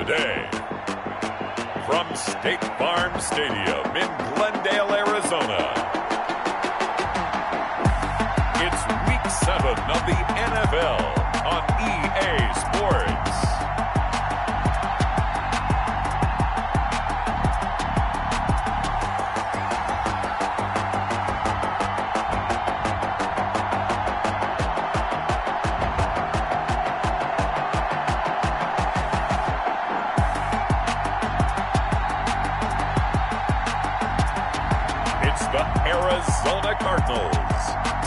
Today, from State Farm Stadium in Glendale, Arizona, it's Week 7 of the NFL on EA Sports. Arizona Cardinals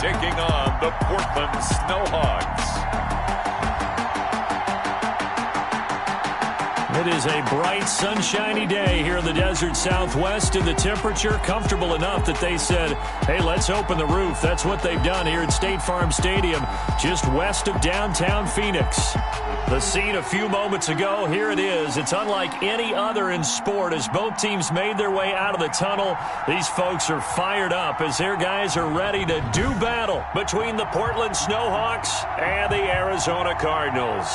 taking on the Portland Snwhks. It is a bright, sunshiny day here in the desert Southwest, and the temperature comfortable enough that they said, hey, let's open the roof. That's what they've done here at State Farm Stadium, just west of downtown Phoenix. The scene a few moments ago, here it is. It's unlike any other in sport as both teams made their way out of the tunnel. These folks are fired up as their guys are ready to do battle between the Portland Snwhks and the Arizona Cardinals.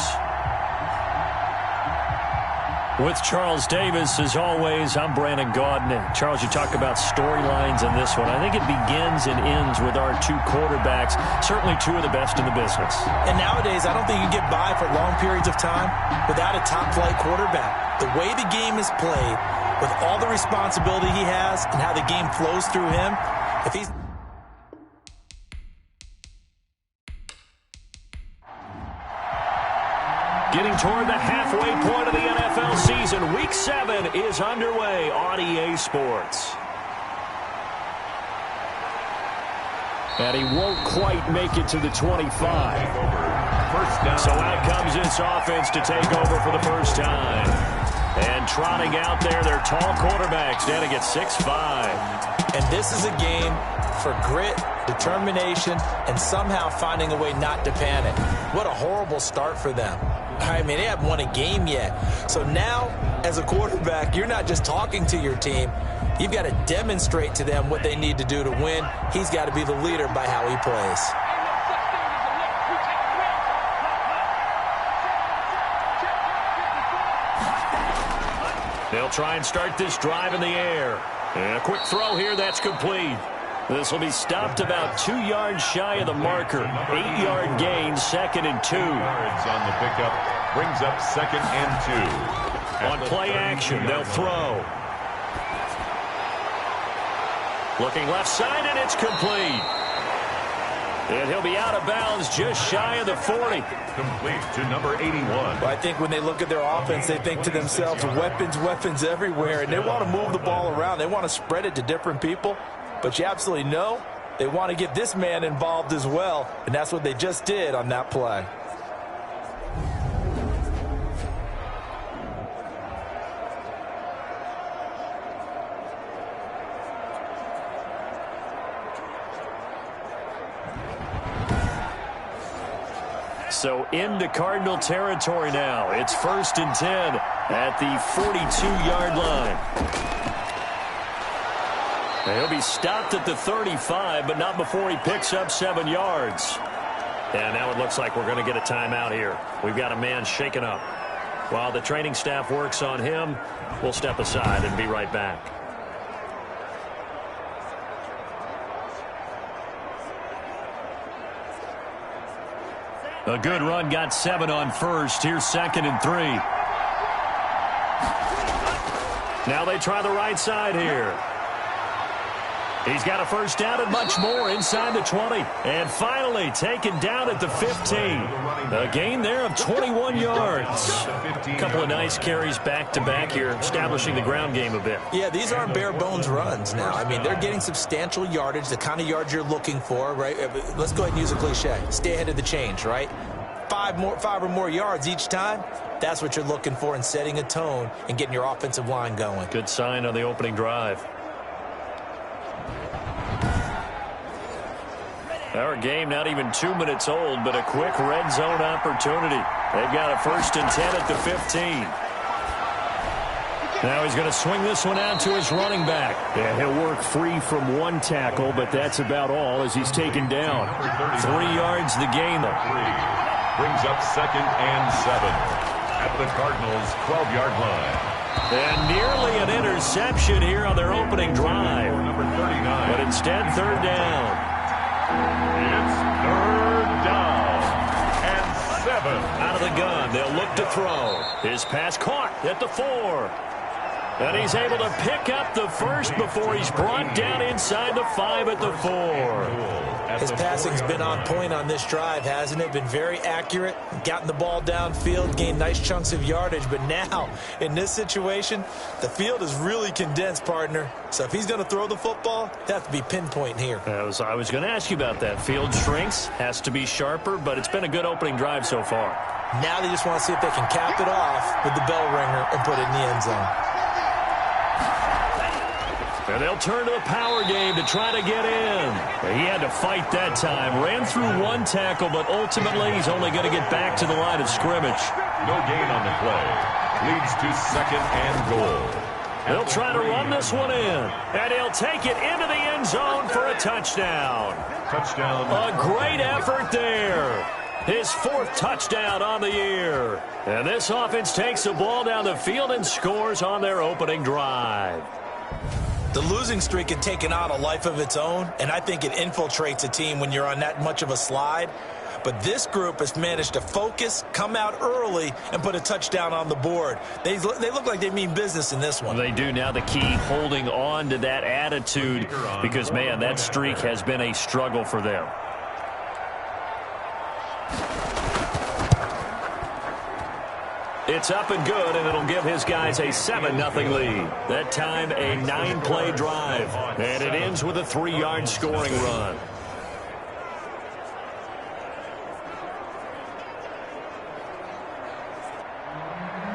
With Charles Davis, as always, I'm Brandon Gaudin. Charles, you talk about storylines in this one. I think it begins and ends with our two quarterbacks, certainly two of the best in the business. And nowadays, I don't think you can get by for long periods of time without a top-flight quarterback. The way the game is played, with all the responsibility he has and how the game flows through him, if he's... Getting toward the halfway point of the NFL season, Week 7 is underway on EA Sports. And he won't quite make it to the 25. So out comes this offense to take over for the first time. And trotting out there, their tall quarterback standing at 6'5". And this is a game for grit, determination, and somehow finding a way not to panic. What a horrible start for them. I mean, they haven't won a game yet. So now, as a quarterback, you're not just talking to your team. You've got to demonstrate to them what they need to do to win. He's got to be the leader by how he plays. They'll try and start this drive in the air. And a quick throw here, that's complete. This will be stopped about 2 yards shy of the marker. 8-yard gain, 2nd and 2. Yards on the pickup brings up 2nd and 2. On play action, they'll throw. Looking left side, and it's complete. And he'll be out of bounds just shy of the 40. Complete to number 81. Well, I think when they look at their offense, they think to themselves, weapons, weapons everywhere. And they want to move the ball around. They want to spread it to different people. But you absolutely know they want to get this man involved as well. And that's what they just did on that play. So into Cardinal territory now. It's 1st and 10 at the 42-yard line. He'll be stopped at the 35, but not before he picks up 7 yards. And now it looks like we're going to get a timeout here. We've got a man shaken up. While the training staff works on him, we'll step aside and be right back. A good run, got 7 on first. Here's 2nd and 3. Now they try the right side here. He's got a first down and much more inside the 20. And finally taken down at the 15. A gain there of 21 yards. A couple of nice carries back-to-back here, establishing the ground game a bit. Yeah, these aren't bare-bones runs now. I mean, they're getting substantial yardage, the kind of yards you're looking for, right? Let's go ahead and use a cliche. Stay ahead of the change, right? 5 or more yards each time. That's what you're looking for in setting a tone and getting your offensive line going. Good sign on the opening drive. Our game not even 2 minutes old, but a quick red zone opportunity. They've got a 1st and 10 at the 15. Now he's going to swing this one out to his running back. Yeah, he'll work free from one tackle, but that's about all as he's taken down. 3 yards the gain. Brings up 2nd and 7. at the Cardinals' 12-yard line. And nearly an interception here on their opening drive. Number 39. But instead, third down. It's third down and 7. Out of the gun, they'll look to throw. His pass caught at the 4. And he's able to pick up the first before he's brought down inside the 5 at the 4. His passing's been on point on this drive, hasn't it? Been very accurate, gotten the ball downfield, gained nice chunks of yardage. But now, in this situation, the field is really condensed, partner. So if he's going to throw the football, it has to be pinpoint here. I was going to ask you about that. Field shrinks, has to be sharper, but it's been a good opening drive so far. Now they just want to see if they can cap it off with the bell ringer and put it in the end zone. And they'll turn to the power game to try to get in. He had to fight that time. Ran through one tackle, but ultimately he's only going to get back to the line of scrimmage. No gain on the play. Leads to 2nd and goal. They'll try to run this one in. And he'll take it into the end zone for a touchdown. Touchdown. A great effort there. His 4th touchdown on the year. And this offense takes the ball down the field and scores on their opening drive. The losing streak had taken on a life of its own, and I think it infiltrates a team when you're on that much of a slide. But this group has managed to focus, come out early, and put a touchdown on the board. They look like they mean business in this one. They do. Now the key, holding on to that attitude, because, man, that streak has been a struggle for them. It's up and good, and it'll give his guys a 7-0 lead. That time, a 9-play drive. And it ends with a 3-yard scoring run.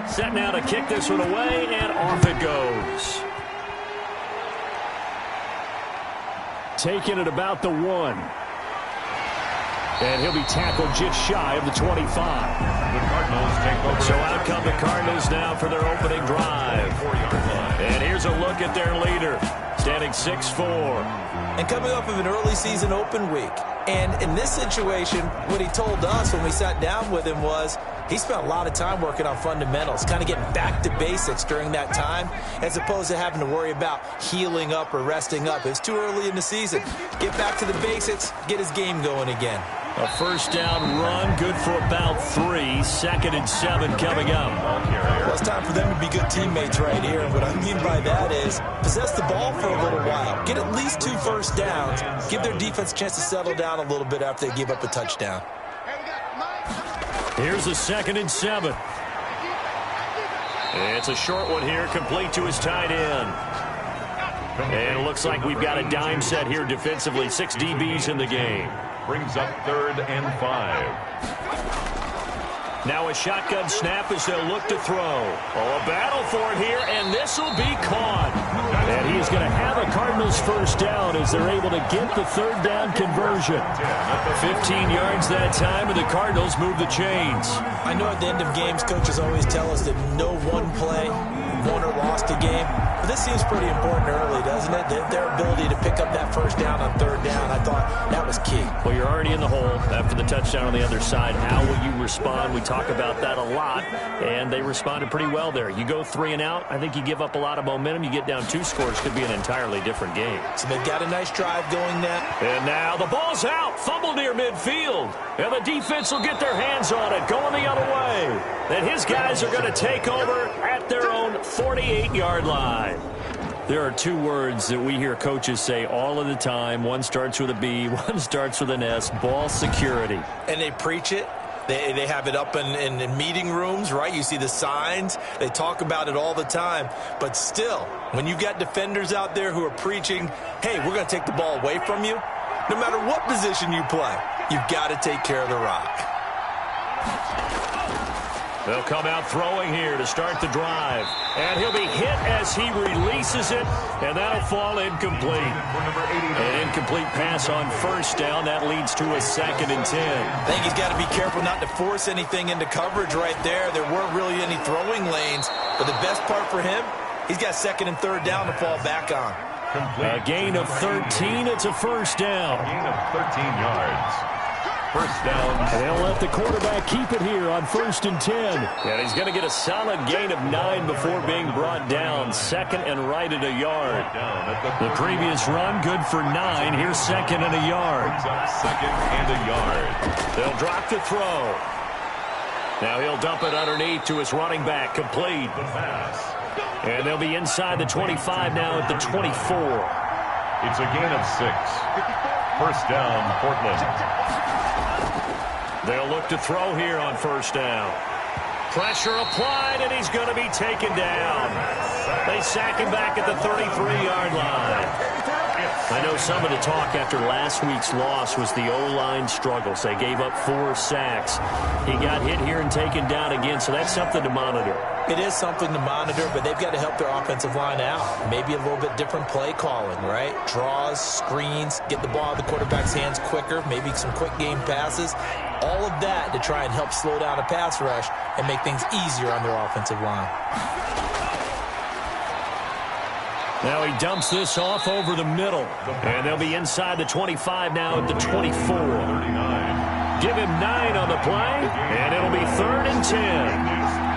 Set now to kick this one away, and off it goes. Taking it about the 1. And he'll be tackled just shy of the 25. The Cardinals take over. So out come the Cardinals now for their opening drive. And here's a look at their leader, standing 6'4". And coming off of an early season open week. And in this situation, what he told us when we sat down with him was he spent a lot of time working on fundamentals, kind of getting back to basics during that time, as opposed to having to worry about healing up or resting up. It's too early in the season. Get back to the basics, get his game going again. A first down run, good for about 3. 2nd and 7 coming up. Well, it's time for them to be good teammates right here. And what I mean by that is possess the ball for a little while. Get at least 2 first downs. Give their defense a chance to settle down a little bit after they give up a touchdown. Here's a 2nd and 7. It's a short one here, complete to his tight end. And it looks like we've got a dime set here defensively. 6 DBs in the game. Brings up 3rd and 5. Now a shotgun snap as they'll look to throw. Oh, a battle for it here, and this will be caught. And he's going to have a Cardinals first down as they're able to get the 3rd down conversion. 15 yards that time, and the Cardinals move the chains. I know at the end of games, coaches always tell us that no one play won or lost a game. But this seems pretty important early, doesn't it? Their ability to pick up that first down on 3rd down, I thought that was key. Well, you're already in the hole after the touchdown on the other side. How will you respond? We talk about that a lot, and they responded pretty well there. You go 3 and out, I think you give up a lot of momentum. You get down 2 scores, could be an entirely different game. So they've got a nice drive going now. And now the ball's out, fumbled near midfield. And the defense will get their hands on it, going the other way. Then his guys are going to take over at their own 48-yard line. There are 2 words that we hear coaches say all of the time. One starts with a B, one starts with an S, ball security. And they preach it. They have it up in meeting rooms, right? You see the signs. They talk about it all the time. But still, when you got defenders out there who are preaching, hey, we're going to take the ball away from you, no matter what position you play, you've got to take care of the rock. They'll come out throwing here to start the drive. And he'll be hit as he releases it, and that'll fall incomplete. An incomplete pass on first down. That leads to a 2nd and 10. I think he's got to be careful not to force anything into coverage right there. There weren't really any throwing lanes. But the best part for him, he's got 2nd and 3rd down to fall back on. A gain of 13. It's a first down. Gain of 13 yards. First down. And they'll let the quarterback keep it here on 1st and 10. And he's going to get a solid gain of 9 before being brought down. 2nd and right at a yard. The previous run, good for 9. Here's 2nd and a yard. 2nd and a yard. They'll drop the throw. Now he'll dump it underneath to his running back, complete. And they'll be inside the 25 now at the 24. It's a gain of 6. First down, Portland. They'll look to throw here on 1st down. Pressure applied, and he's going to be taken down. They sack him back at the 33-yard line. I know some of the talk after last week's loss was the O-line struggles. They gave up 4 sacks. He got hit here and taken down again, so that's something to monitor. It is something to monitor, but they've got to help their offensive line out. Maybe a little bit different play calling, right? Draws, screens, get the ball in the quarterback's hands quicker, maybe some quick game passes. All of that to try and help slow down a pass rush and make things easier on their offensive line. Now he dumps this off over the middle. And they'll be inside the 25 now at the 24. 39. Give him 9 on the play, and it'll be 3rd and 10.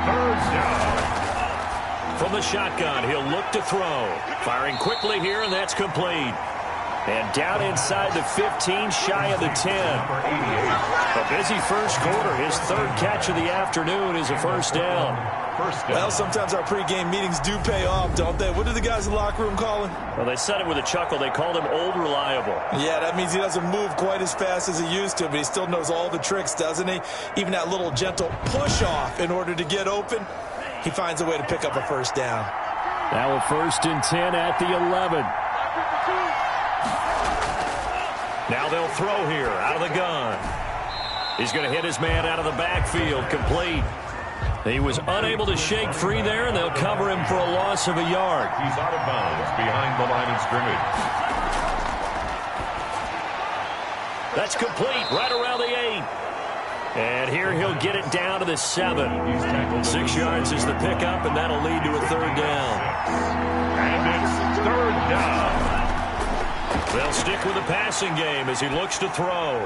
Third down. From the shotgun, he'll look to throw. Firing quickly here, and that's complete. And down inside the 15, shy of the 10. A busy first quarter. His 3rd catch of the afternoon is a first down. Well, sometimes our pregame meetings do pay off, don't they? What do the guys in the locker room call him? Well, they said it with a chuckle. They called him Old Reliable. Yeah, that means he doesn't move quite as fast as he used to, but he still knows all the tricks, doesn't he? Even that little gentle push-off in order to get open, he finds a way to pick up a first down. Now a 1st and 10 at the 11. Now they'll throw here out of the gun. He's going to hit his man out of the backfield, complete. He was unable to shake free there, and they'll cover him for a loss of a yard. He's out of bounds behind the line of scrimmage. That's complete right around the 8. And here he'll get it down to the 7. 6 yards is the pickup, and that'll lead to a 3rd down. And it's 3rd down. They'll stick with the passing game as he looks to throw.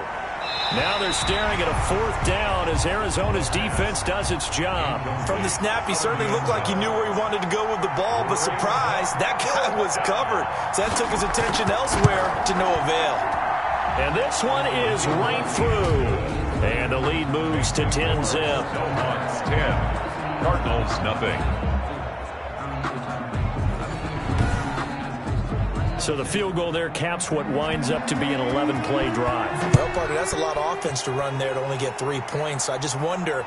Now they're staring at a 4th down as Arizona's defense does its job. From the snap, he certainly looked like he knew where he wanted to go with the ball, but surprise, that guy was covered. So that took his attention elsewhere to no avail. And this one is right through. And the lead moves to 10-zip. Snwhks 10. Cardinals nothing. So the field goal there caps what winds up to be an 11-play drive. Well, partner, that's a lot of offense to run there to only get 3 points. So I just wonder,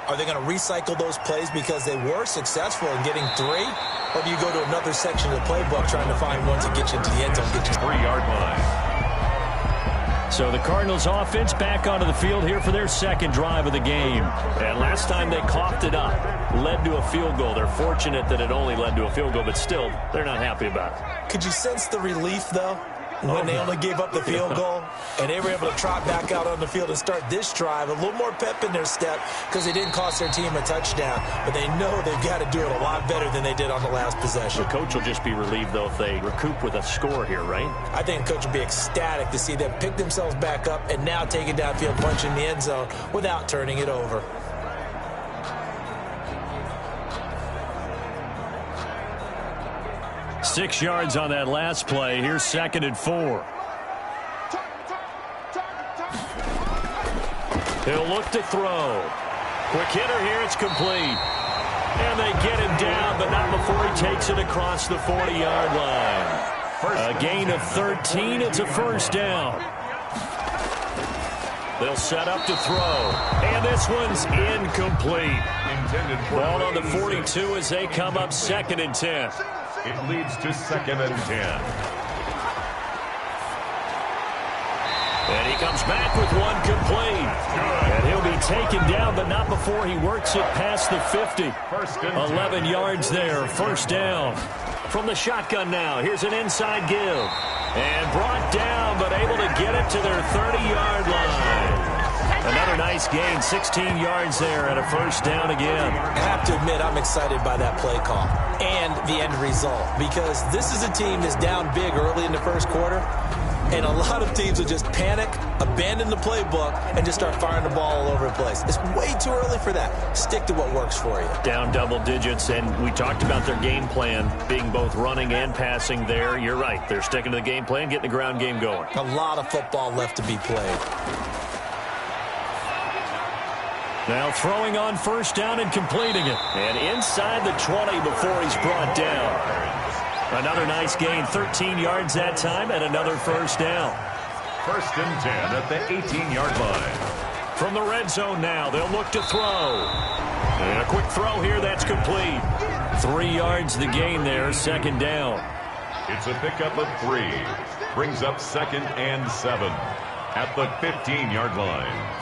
are they going to recycle those plays because they were successful in getting 3? Or do you go to another section of the playbook trying to find ones that get you into the end zone, get you 3-yard line? So the Cardinals offense back onto the field here for their 2nd drive of the game. And last time they coughed it up, led to a field goal. They're fortunate that it only led to a field goal, but still, they're not happy about it. Could you sense the relief, though, when they only gave up the field goal and they were able to trot back out on the field and start this drive? A little more pep in their step because they didn't cost their team a touchdown, but they know they've got to do it a lot better than they did on the last possession. The coach will just be relieved, though, if they recoup with a score here, right? I think the coach will be ecstatic to see them pick themselves back up and now take it downfield, punch in the end zone without turning it over. Six yards on that last play. Here's 2nd and 4. He'll look to throw. Quick hitter here. It's complete. And they get him down, but not before he takes it across the 40-yard line. A gain of 13. It's a first down. They'll set up to throw. And this one's incomplete. Ball on the 42 as they come up 2nd and 10. It leads to 2nd and 10. And he comes back with one complete. And he'll be taken down, but not before he works it past the 50. 11 yards there, first down. From the shotgun now, here's an inside give. And brought down, but able to get it to their 30-yard line. Another nice gain, 16 yards there and a first down again. I have to admit, I'm excited by that play call and the end result because this is a team that's down big early in the first quarter. And a lot of teams will just panic, abandon the playbook, and just start firing the ball all over the place. It's way too early for that. Stick to what works for you. Down double digits, and we talked about their game plan being both running and passing there. You're right. They're sticking to the game plan, getting the ground game going. A lot of football left to be played. Now throwing on first down and completing it. And inside the 20 before he's brought down. Another nice gain, 13 yards that time, and another first down. 1st and 10 at the 18-yard line. From the red zone now, they'll look to throw. And a quick throw here, that's complete. 3 yards the gain there, 2nd down. It's a pickup of 3. Brings up 2nd and 7 at the 15-yard line.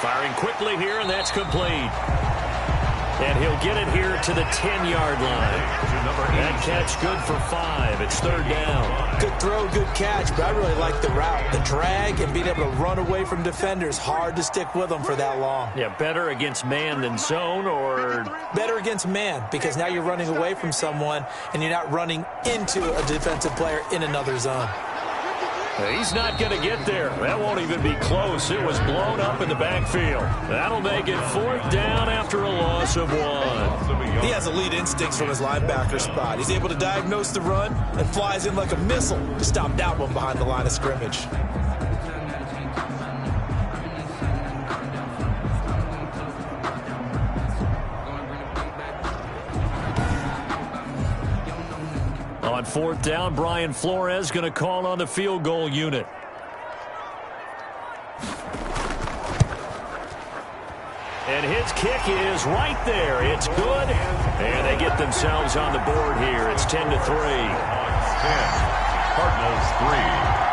Firing quickly here, and that's complete. And he'll get it here to the 10-yard line. That catch good for 5. It's 3rd down. Good throw, good catch, but I really like the route. The drag and being able to run away from defenders. Hard to stick with them for that long. Yeah, better against man than zone, or? Better against man, because now you're running away from someone and you're not running into a defensive player in another zone. He's not going to get there. That won't even be close. It was blown up in the backfield. That'll make it 4th down after a loss of 1. He has elite instincts from his linebacker spot. He's able to diagnose the run and flies in like a missile to stop that one behind the line of scrimmage. On 4th down, Brian Flores going to call on the field goal unit. And his kick is right there. It's good. And they get themselves on the board here. It's 10-3. 10. Cardinals 3.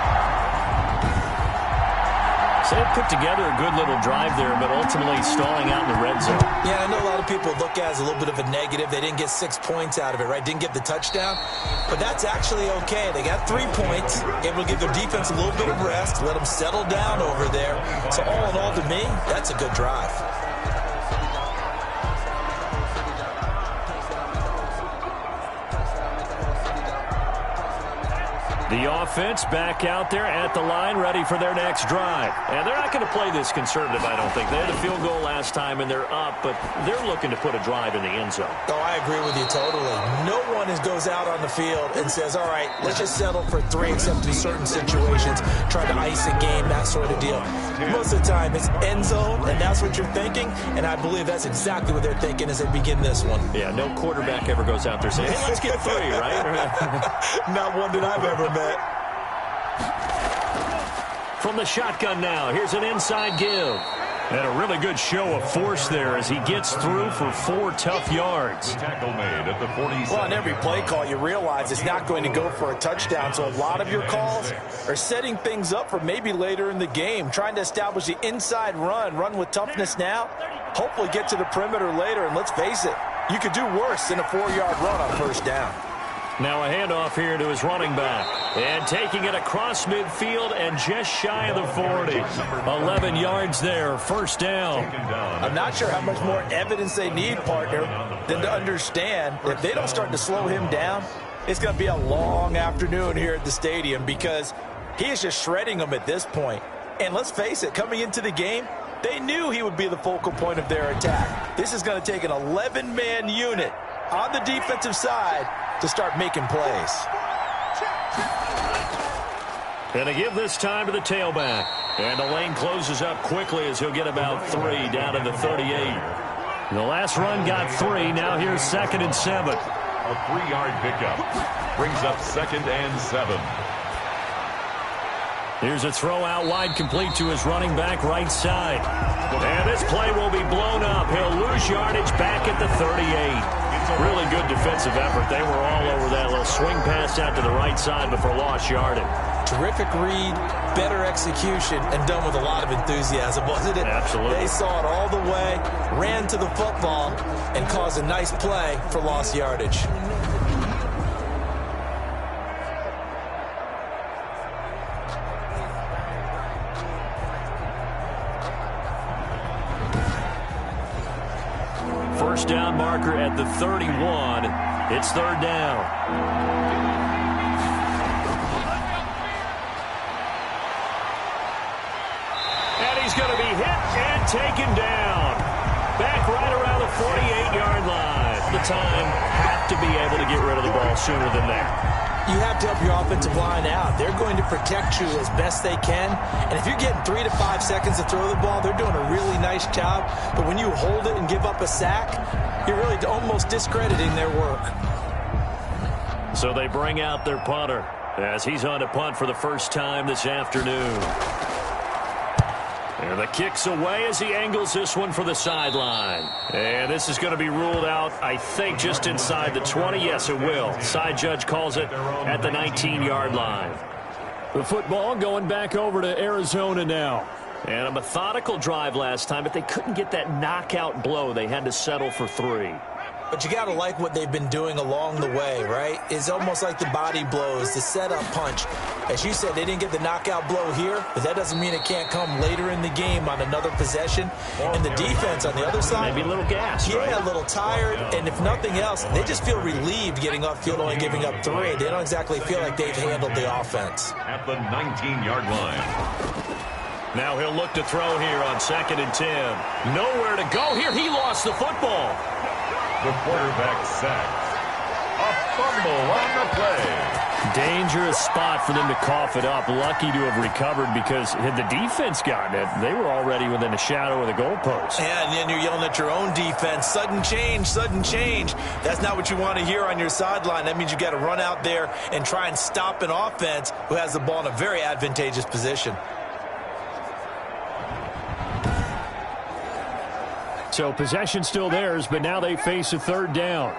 So they put together a good little drive there, but ultimately stalling out in the red zone. Yeah, I know a lot of people look at it as a little bit of a negative. They didn't get 6 points out of it, right? Didn't get the touchdown. But that's actually okay. They got 3 points, able to give their defense a little bit of rest, let them settle down over there. So all in all, to me, that's a good drive. The offense back out there at the line, ready for their next drive. And they're not going to play this conservative, I don't think. They had a field goal last time, and they're up, but they're looking to put a drive in the end zone. Oh, I agree with you totally. No one goes out on the field and says, all right, let's just settle for 3, except in certain situations, try to ice a game, that sort of deal. Most of the time, it's end zone, and that's what you're thinking, and I believe that's exactly what they're thinking as they begin this one. Yeah, no quarterback ever goes out there saying, hey, let's get 3, right? Not one that I've ever met. From the shotgun now, here's an inside give. And a really good show of force there as he gets through for 4 tough yards. Tackle made at the 47. Well, on every play call, you realize it's not going to go for a touchdown, so a lot of your calls are setting things up for maybe later in the game, trying to establish the inside run with toughness now, hopefully get to the perimeter later, and let's face it, you could do worse than a 4-yard run on first down. Now a handoff here to his running back. And taking it across midfield and just shy of the 40. 11 yards there, first down. I'm not sure how much more evidence they need, partner, than to understand if they don't start to slow him down, it's going to be a long afternoon here at the stadium because he is just shredding them at this point. And let's face it, coming into the game, they knew he would be the focal point of their attack. This is going to take an 11-man unit on the defensive side to start making plays. And to give this time to the tailback. And the lane closes up quickly as he'll get about 3 down to the 38. The last run got 3. Now here's 2nd and 7. A 3-yard pickup. Brings up 2nd and 7. Here's a throw out wide, complete to his running back right side. And this play will be blown up. He'll lose yardage back at the 38. Really good defensive effort. They were all over that little swing pass out to the right side before lost yardage. Terrific read, better execution, and done with a lot of enthusiasm, wasn't it? Absolutely. They saw it all the way, ran to the football, and caused a nice play for lost yardage. First down marker at the 31. It's third down. And he's going to be hit and taken down. Back right around the 48-yard line. The time have to be able to get rid of the ball sooner than that. You have to help your offensive line out. They're going to protect you as best they can. And if you're getting 3 to 5 seconds to throw the ball, they're doing a really nice job. But when you hold it and give up a sack, you're really almost discrediting their work. So they bring out their punter as he's on to punt for the first time this afternoon. And the kick's away as he angles this one for the sideline. And this is going to be ruled out, I think, just inside the 20. Yes, it will. Side judge calls it at the 19-yard line. The football going back over to Arizona now. And a methodical drive last time, but they couldn't get that knockout blow. They had to settle for 3. But you got to like what they've been doing along the way, right? It's almost like the body blows, the setup punch. As you said, they didn't get the knockout blow here, but that doesn't mean it can't come later in the game on another possession. And the defense on the other side, maybe a little gas, yeah, right? A little tired. And if nothing else, they just feel relieved getting upfield, only giving up 3. They don't exactly feel like they've handled the offense. At the 19-yard line. Now he'll look to throw here on 2nd and 10. Nowhere to go here. He lost the football. The quarterback sacked. A fumble on the play. Dangerous spot for them to cough it up. Lucky to have recovered because had the defense gotten it, they were already within a shadow of the goalpost. Yeah, and then you're yelling at your own defense. Sudden change, sudden change. That's not what you want to hear on your sideline. That means you got to run out there and try and stop an offense who has the ball in a very advantageous position. So possession still theirs, but now they face a third down.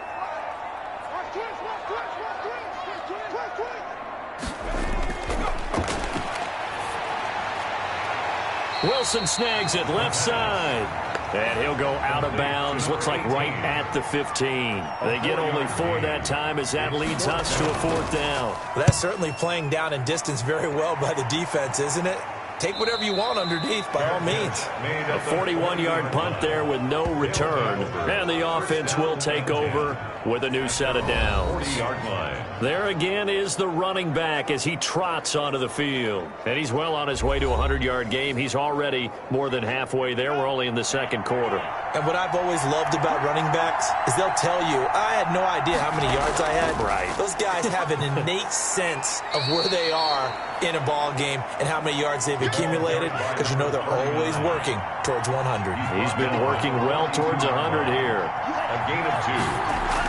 Wilson snags it left side. And he'll go out of bounds. Looks like right at the 15. They get only 4 that time as that leads us to a 4th down. Well, that's certainly playing down in distance very well by the defense, isn't it? Take whatever you want underneath, by all means. A 41-yard punt there with no return. And the offense will take over with a new set of downs. 40-yard line. There again is the running back as he trots onto the field. And he's well on his way to a 100-yard game. He's already more than halfway there. We're only in the second quarter. And what I've always loved about running backs is they'll tell you, I had no idea how many yards I had. Right. Those guys have an innate sense of where they are in a ball game and how many yards they've accumulated, because you know they're always working towards 100. He's been working well towards 100 here. A gain of 2.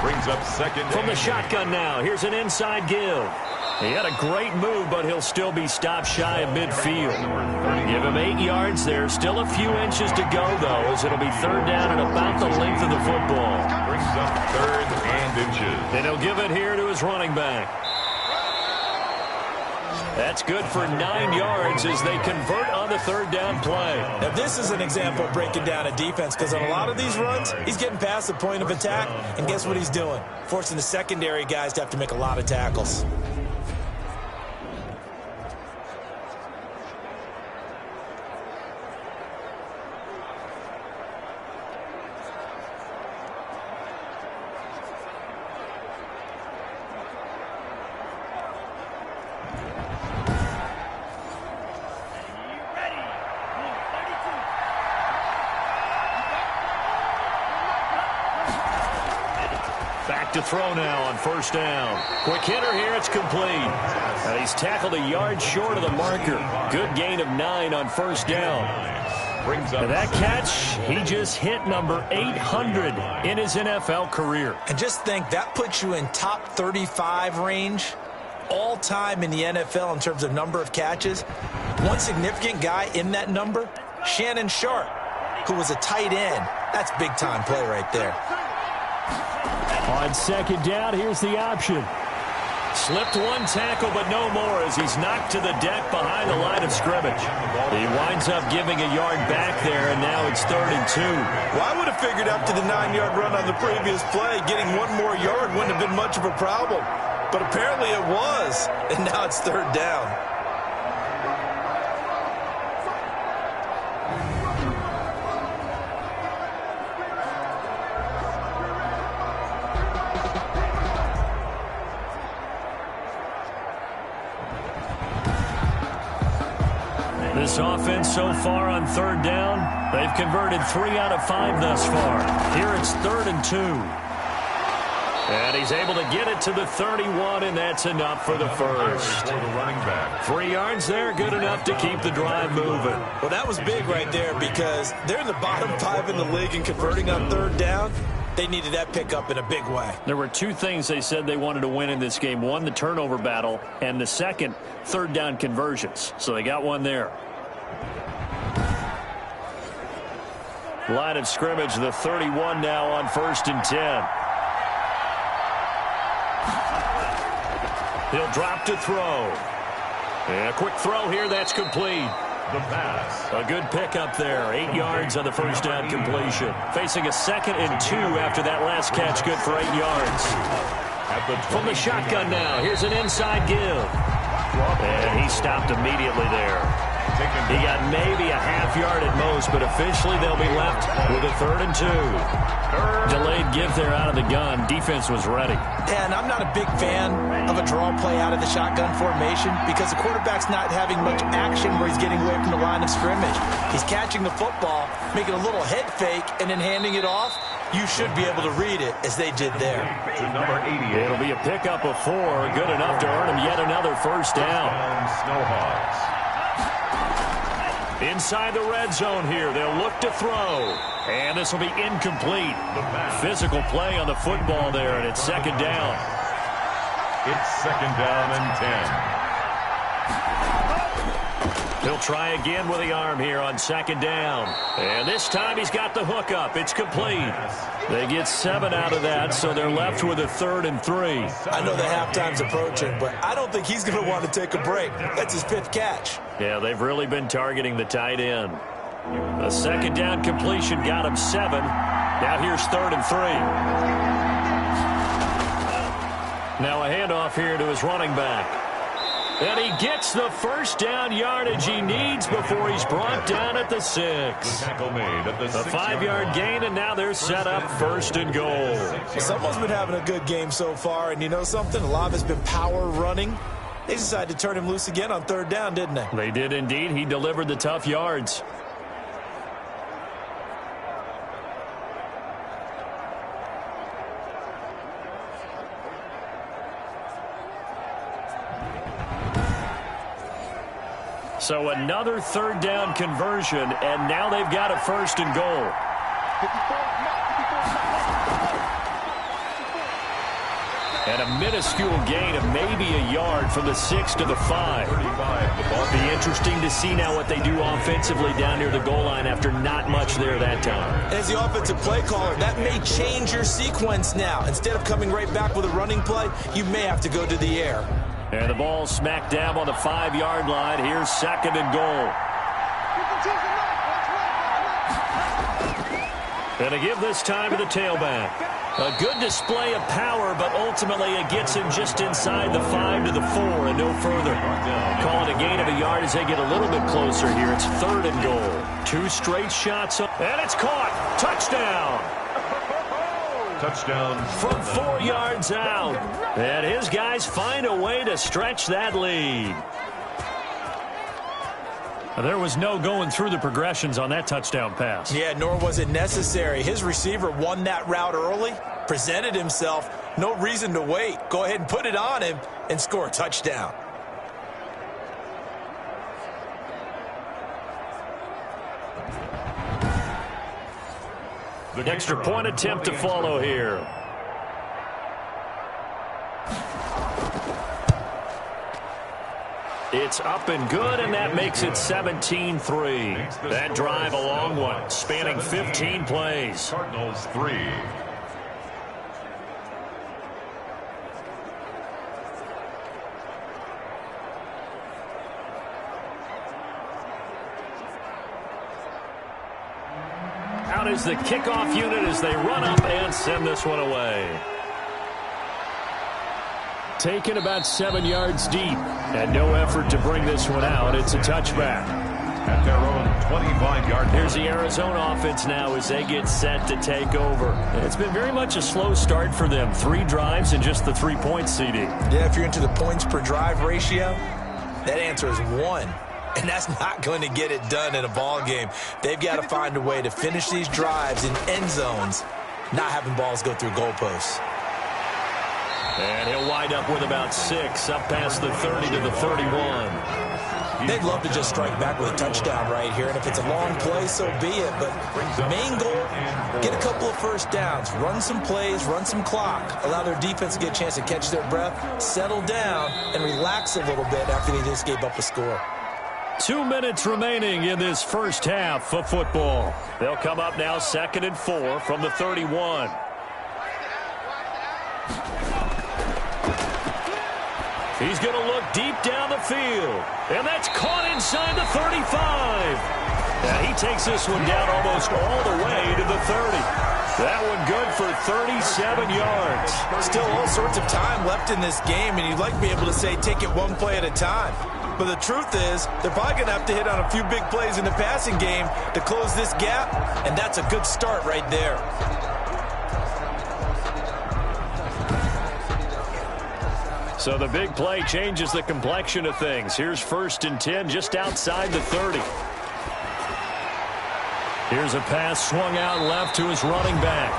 Brings up 2nd. From the shotgun now, here's an inside give. He had a great move, but he'll still be stopped shy of midfield. Give him 8 yards there. Still a few inches to go, though, as it'll be third down at about the length of the football. Brings up 3rd and inches. And he'll give it here to his running back. That's good for 9 yards as they convert on the third down play. Now, this is an example of breaking down a defense, because on a lot of these runs, he's getting past the point of attack, and guess what he's doing? Forcing the secondary guys to have to make a lot of tackles. To throw now on first down. Quick hitter here, it's complete. And he's tackled a yard short of the marker. Good gain of 9 on first down. And that catch, he just hit number 800 in his NFL career. And just think, that puts you in top 35 range all time in the NFL in terms of number of catches. One significant guy in that number, Shannon Sharp, who was a tight end. That's big time play right there. On second down, here's the option. Slipped one tackle, but no more as he's knocked to the deck behind the line of scrimmage. He winds up giving a yard back there, and now it's 3rd and 2. Well, I would have figured after the 9-yard run on the previous play, getting one more yard wouldn't have been much of a problem. But apparently it was, and now it's 3rd down. This offense so far on third down, they've converted 3 out of 5 thus far. Here it's 3rd and 2. And he's able to get it to the 31, and that's enough for the first. 3 yards there, good enough to keep the drive moving. Well, that was big right there because they're in the bottom 5 in the league in converting on third down. They needed that pickup in a big way. There were 2 things they said they wanted to win in this game. One, the turnover battle, and the second, third down conversions. So they got one there. Line of scrimmage, the 31 now on 1st and 10. He'll drop to throw. And a quick throw here, that's complete. The pass. A good pickup there. 8 yards on the first down completion. Facing a 2nd and 2 after that last catch, good for 8 yards. From the shotgun now, here's an inside give. And he stopped immediately there. He got maybe a half yard at most, but officially they'll be left with a 3rd and 2. Delayed give there out of the gun. Defense was ready. And I'm not a big fan of a draw play out of the shotgun formation because the quarterback's not having much action where he's getting away from the line of scrimmage. He's catching the football, making a little head fake, and then handing it off. You should be able to read it as they did there. To number 88. It'll be a pickup of 4, good enough to earn him yet another first down. Snwhks. Inside the red zone here, they'll look to throw. And this will be incomplete. Physical play on the football there, and it's 2nd down. It's 2nd down and 10. He'll try again with the arm here on 2nd down. And this time he's got the hook up. It's complete. They get 7 out of that, so they're left with a 3rd and 3. I know the halftime's approaching, but I don't think he's going to want to take a break. That's his 5th catch. Yeah, they've really been targeting the tight end. A 2nd down completion got him 7. Now here's 3rd and 3. Now a handoff here to his running back. And he gets the first down yardage he needs before he's brought down at the 6. Tackle made at the 6 A 5-yard gain, and now they're set up 1st and goal. Someone's been having a good game so far, and you know something? A lot of it's been power running. They decided to turn him loose again on 3rd down, didn't they? They did indeed. He delivered the tough yards. So another 3rd down conversion, and now they've got a 1st and goal. And a minuscule gain of maybe a yard from the 6 to the 5. It'll be interesting to see now what they do offensively down near the goal line after not much there that time. As the offensive play caller, that may change your sequence now. Instead of coming right back with a running play, you may have to go to the air. And the ball smack dab on the 5-yard line. Here's 2nd and goal. And a give this time to the tailback. A good display of power, but ultimately it gets him just inside the 5 to the 4 and no further. Call it a gain of a yard as they get a little bit closer here. It's 3rd and goal. 2 straight shots up, and it's caught. Touchdown. Touchdown. From 4 yards out. And his guys find a way to stretch that lead. There was no going through the progressions on that touchdown pass. Yeah, nor was it necessary. His receiver won that route early, presented himself. No reason to wait. Go ahead and put it on him and score a touchdown. The extra point attempt to follow here. It's up and good, and that makes it 17-3. That drive a long one, spanning 15 plays. Cardinals 3. Out is the kickoff unit as they run up and send this one away. Taken about 7 yards deep, and no effort to bring this one out. It's a touchback. At their own 25-yard line. Here's the Arizona offense now as they get set to take over. It's been very much a slow start for them. 3 drives and just the 3 points, CD. Yeah, if you're into the points per drive ratio, that answer is 1. And that's not going to get it done in a ball game. They've got to find a way to finish these drives in end zones, not having balls go through goalposts. And he'll wind up with about 6, up past the 30 to the 31. They'd love to just strike back with a touchdown right here, and if it's a long play, so be it. But the main goal, get a couple of first downs, run some plays, run some clock, allow their defense to get a chance to catch their breath, settle down, and relax a little bit after they just gave up a score. 2 minutes remaining in this first half of football. They'll come up now 2nd and 4 from the 31. He's going to look deep down the field. And that's caught inside the 35. And he takes this one down almost all the way to the 30. That one good for 37 yards. Still all sorts of time left in this game, and you'd like to be able to say take it one play at a time. But the truth is, they're probably going to have to hit on a few big plays in the passing game to close this gap, and that's a good start right there. So the big play changes the complexion of things. Here's 1st and 10 just outside the 30. Here's a pass swung out left to his running back.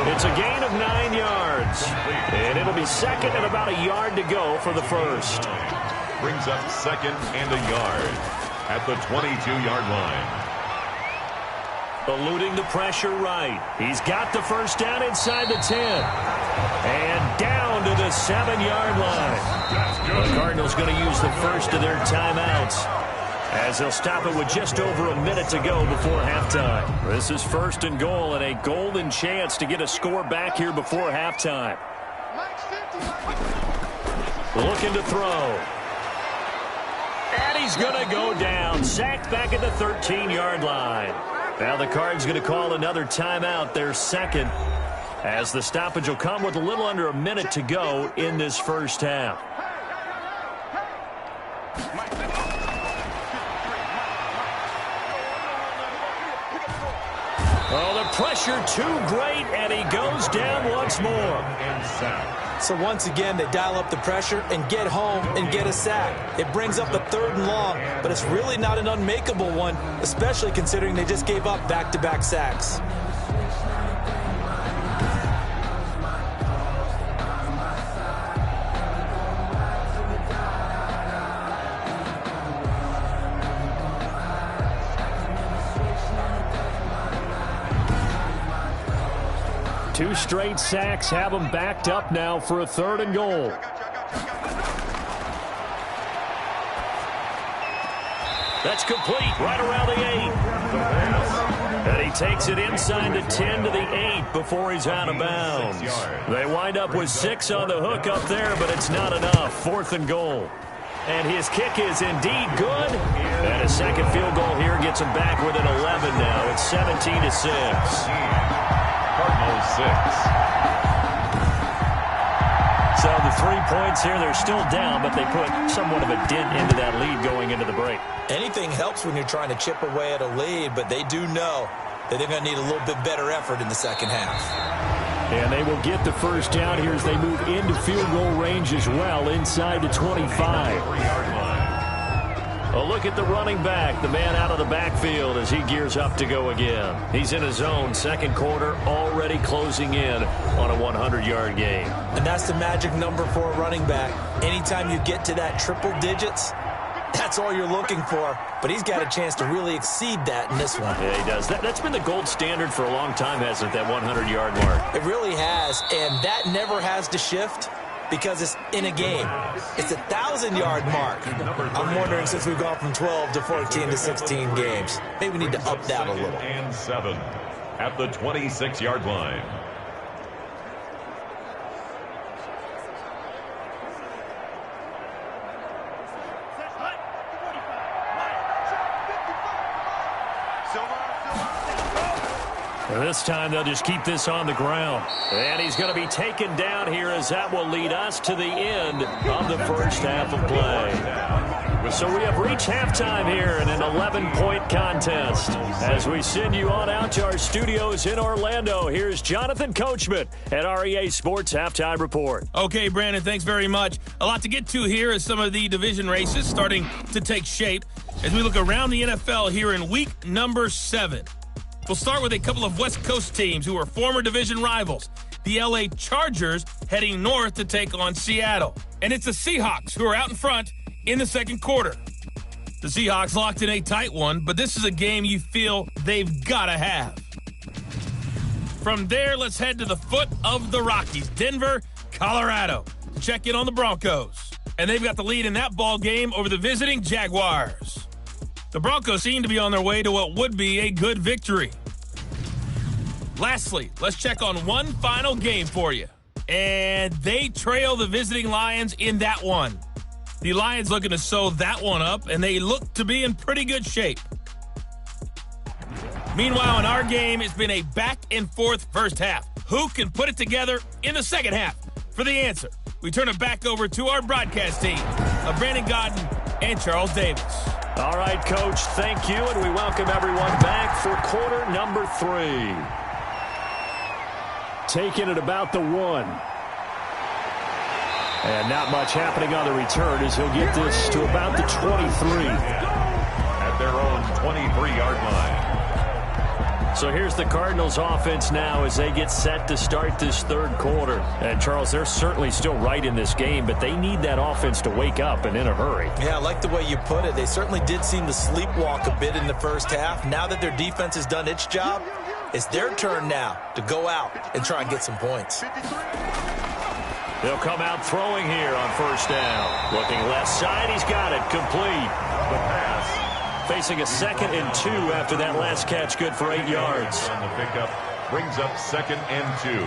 It's a gain of 9 yards. And it'll be 2nd and about a yard to go for the first. Brings up 2nd and a yard at the 22-yard line. Eluding the pressure right. He's got the first down inside the 10. And down to the 7-yard line. The Cardinals going to use the first of their timeouts, as they'll stop it with just over a minute to go before halftime. This is 1st and goal, and a golden chance to get a score back here before halftime. Looking to throw. And he's going to go down. Sacked back at the 13-yard line. Now the Cards going to call another timeout, their 2nd, as the stoppage will come with a little under a minute to go in this first half. Oh, the pressure too great, and he goes down once more. So once again, they dial up the pressure and get home and get a sack. It brings up a 3rd and long, but it's really not an unmakeable one, especially considering they just gave up back-to-back sacks. Two straight sacks have them backed up now for a 3rd and goal. That's complete right around the 8. And he takes it inside the 10 to the 8 before he's out of bounds. They wind up with 6 on the hook up there, but it's not enough. 4th and goal. And his kick is indeed good. And a second field goal here gets him back within 11 now. It's 17-6. Cardinals 6. So the 3 points here, they're still down, but they put somewhat of a dent into that lead going into the break. Anything helps when you're trying to chip away at a lead, but they do know that they're going to need a little bit better effort in the second half. And they will get the first down here as they move into field goal range as well, inside the 25. A look at the running back, the man out of the backfield as he gears up to go again. He's in his own 2nd quarter, already closing in on a 100-yard game. And that's the magic number for a running back. Anytime you get to that triple digits, that's all you're looking for. But he's got a chance to really exceed that in this one. Yeah, he does. That's been the gold standard for a long time, hasn't it, that 100-yard mark? It really has, and that never has to shift because it's in a game. It's a 1,000-yard mark. I'm wondering, since we've gone from 12 to 14 to 16 games, maybe we need to up that a little. And 7 at the 26-yard line. This time they'll just keep this on the ground. And he's going to be taken down here as that will lead us to the end of the first half of play. So we have reached halftime here in an 11-point contest. As we send you on out to our studios in Orlando, here's Jonathan Coachman at REA Sports Halftime Report. Okay, Brandon, thanks very much. A lot to get to here as some of the division races starting to take shape. as we look around the NFL here in week number 7. We'll start with a couple of West Coast teams who are former division rivals. The LA Chargers heading north to take on Seattle. And it's the Seahawks who are out in front in the second quarter. The Seahawks locked in a tight one, but this is a game you feel they've got to have. From there, let's head to the foot of the Rockies, Denver, Colorado, to check in on the Broncos. And they've got the lead in that ball game over the visiting Jaguars. The Broncos seem to be on their way to what would be a good victory. Lastly, let's check on one final game for you. And they trail the visiting Lions in that one. The Lions looking to sew that one up, and they look to be in pretty good shape. Meanwhile, in our game, it's been a back-and-forth first half. Who can put it together in the second half? For the answer, we turn it back over to our broadcast team of Brandon Godden and Charles Davis. All right, Coach, thank you, and we welcome everyone back for quarter number 3. Taking it about the 1. And not much happening on the return as he'll get this to about the 23. At their own 23-yard line. So here's the Cardinals offense now as they get set to start this third quarter. And, Charles, they're certainly still right in this game, but they need that offense to wake up and in a hurry. Yeah, I like the way you put it. They certainly did seem to sleepwalk a bit in the first half. Now that their defense has done its job, it's their turn now to go out and try and get some points. They'll come out throwing here on first down. Looking left side, he's got it. Complete. The pass. Facing a 2nd and 2 after that last catch, good for 8 yards. On the pickup brings up 2nd and 2.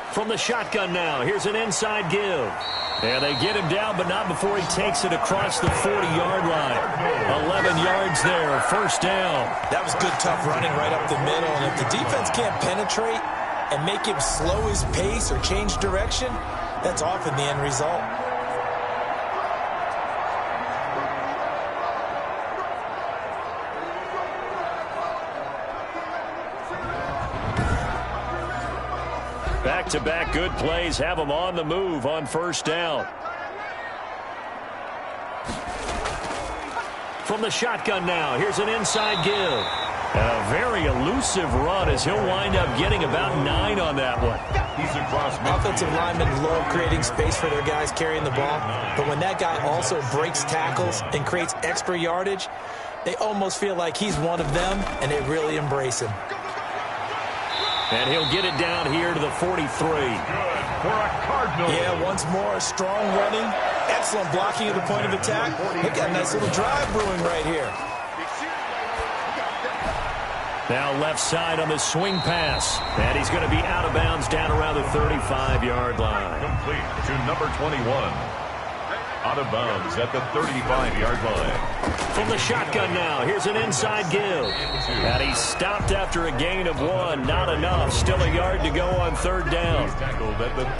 From the shotgun now, here's an inside give. And they get him down, but not before he takes it across the 40-yard line. 11 yards there, first down. That was good, tough running right up the middle. And if the defense can't penetrate and make him slow his pace or change direction, that's often the end result. Back-to-back good plays have them on the move on first down. From the shotgun now, here's an inside give. And a very elusive run as he'll wind up getting about 9 on that one. He's across Offensive linemen love creating space for their guys carrying the ball. But when that guy also breaks tackles and creates extra yardage, they almost feel like he's one of them, and they really embrace him. And he'll get it down here to the 43. Good for a Cardinal. Yeah, once more, strong running, excellent blocking at the point of attack. Look at a nice little drive brewing right here. Now left side on the swing pass. And he's going to be out of bounds down around the 35-yard line. Complete to number 21. Out of bounds at the 35-yard line. From the shotgun now, here's an inside give. And he stopped after a gain of 1. Not enough. Still a yard to go on third down.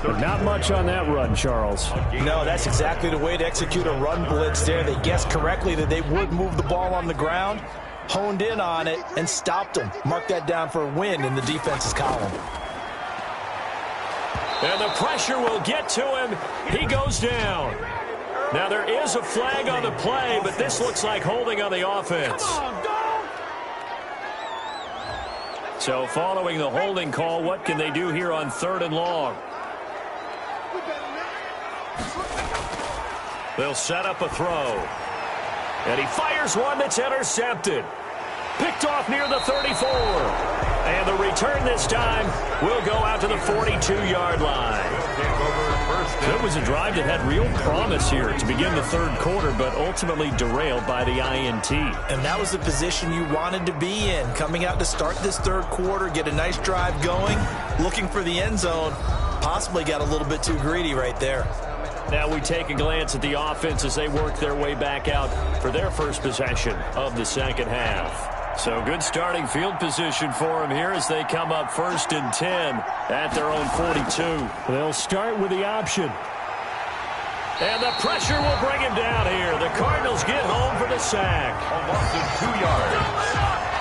But not much on that run, Charles. No, that's exactly the way to execute a run blitz there. They guessed correctly that they would move the ball on the ground, honed in on it, and stopped them. Mark that down for a win in the defense's column. And the pressure will get to him. He goes down. Now there is a flag on the play, but this looks like holding on the offense. So following the holding call, what can they do here on 3rd and long? They'll set up a throw. And he fires one that's intercepted. Picked off near the 34. And the return this time will go out to the 42-yard line. It was a drive that had real promise here to begin the third quarter, but ultimately derailed by the INT. And that was the position you wanted to be in. Coming out to start this third quarter, get a nice drive going, looking for the end zone. Possibly got a little bit too greedy right there. Now we take a glance at the offense as they work their way back out for their first possession of the second half. So good starting field position for them here as they come up 1st and 10 at their own 42. They'll start with the option. And the pressure will bring him down here. The Cardinals get home for the sack. A loss of 2 yards.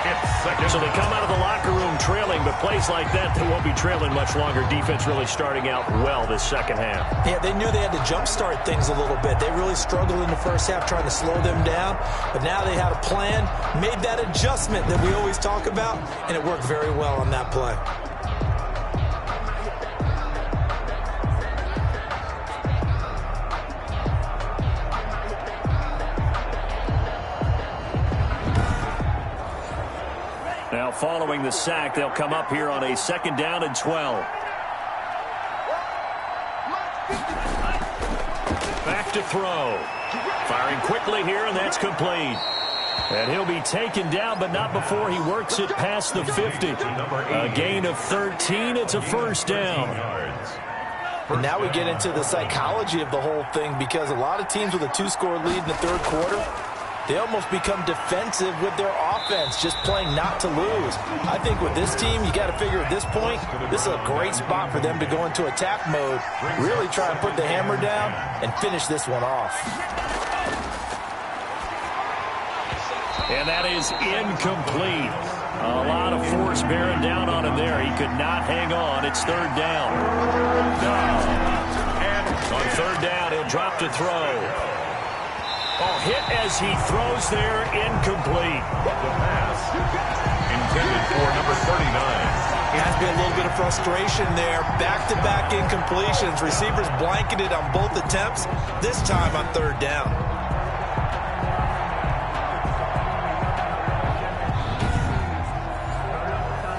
It's second. So they come out of the locker room trailing, but plays like that, they won't be trailing much longer. Defense really starting out well this second half. Yeah, they knew they had to jumpstart things a little bit. They really struggled in the first half trying to slow them down, but now they had a plan, made that adjustment that we always talk about, and it worked very well on that play. Now following the sack, they'll come up here on a 2nd down and 12. Back to throw. Firing quickly here, and that's complete. And he'll be taken down, but not before he works it past the 50. A gain of 13. It's a 1st down. And now we get into the psychology of the whole thing, because a lot of teams with a 2-score lead in the 3rd quarter, they almost become defensive with their offense, just playing not to lose. I think with this team, you got to figure at this point, this is a great spot for them to go into attack mode, really try and put the hammer down and finish this one off. And that is incomplete. A lot of force bearing down on him there. He could not hang on. It's 3rd down. And on 3rd down, he'll drop to throw. Oh, hit as he throws there, incomplete. The pass intended for number 39. There has been a little bit of frustration there. Back-to-back incompletions. Receivers blanketed on both attempts, this time on 3rd down.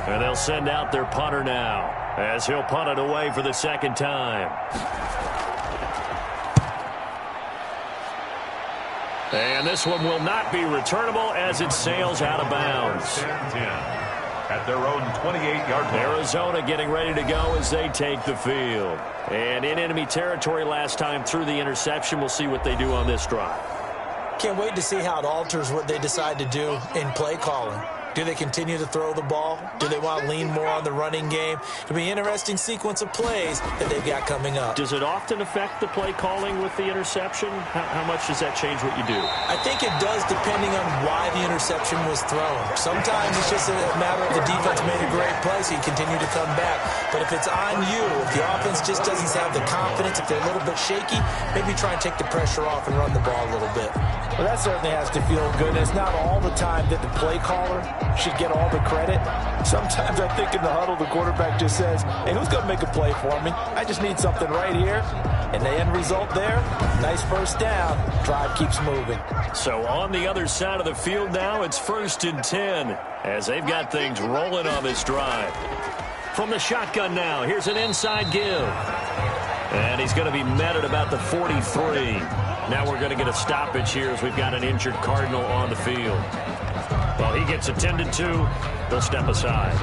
And they'll send out their punter now, as he'll punt it away for the 2nd time. And this one will not be returnable as it sails out of bounds. 10 at their own 28-yard line. Arizona getting ready to go as they take the field. And in enemy territory last time through the interception. We'll see what they do on this drive. Can't wait to see how it alters what they decide to do in play calling. Do they continue to throw the ball? Do they want to lean more on the running game? It'll be an interesting sequence of plays that they've got coming up. Does it often affect the play calling with the interception? How much does that change what you do? I think it does, depending on why the interception was thrown. Sometimes it's just a matter of the defense made a great play, so you continue to come back. But if it's on you, if the offense just doesn't have the confidence, if they're a little bit shaky, maybe try and take the pressure off and run the ball a little bit. Well, that certainly has to feel good. It's not all the time that the play caller should get all the credit. Sometimes I think in the huddle, the quarterback just says, hey, who's going to make a play for me? I just need something right here. And the end result there, nice 1st down. Drive keeps moving. So on the other side of the field now, it's 1st and 10 as they've got things rolling on this drive. From the shotgun now, here's an inside give. And he's going to be met at about the 43. Now we're going to get a stoppage here as we've got an injured Cardinal on the field. Well, he gets attended to. They'll step aside.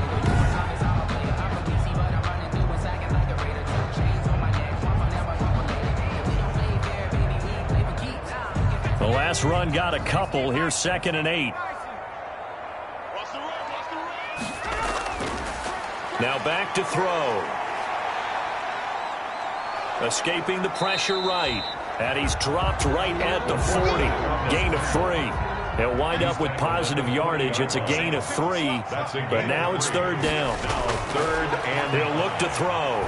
The last run got a couple. Here's 2nd and 8. Now back to throw. Escaping the pressure right. And he's dropped right at the 40. Gain of 3. He'll wind up with positive yardage. It's a gain of 3. But now it's 3rd down. Now 3rd and he'll look to throw.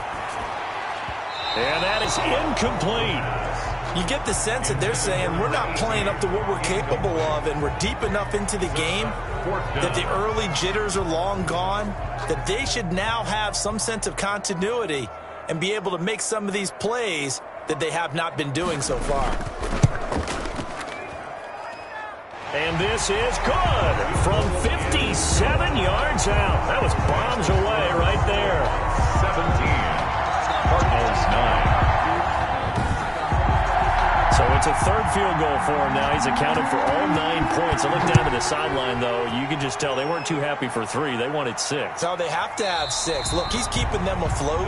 And that is incomplete. You get the sense that they're saying we're not playing up to what we're capable of, and we're deep enough into the game that the early jitters are long gone, that they should now have some sense of continuity and be able to make some of these plays that they have not been doing so far. And this is good from 57 yards out. That was bombs away right there. 17. Cardinals 9. So it's a 3rd field goal for him now. He's accounted for all 9 points. I look down to the sideline, though. You can just tell they weren't too happy for 3. They wanted 6. No, they have to have 6. Look, he's keeping them afloat,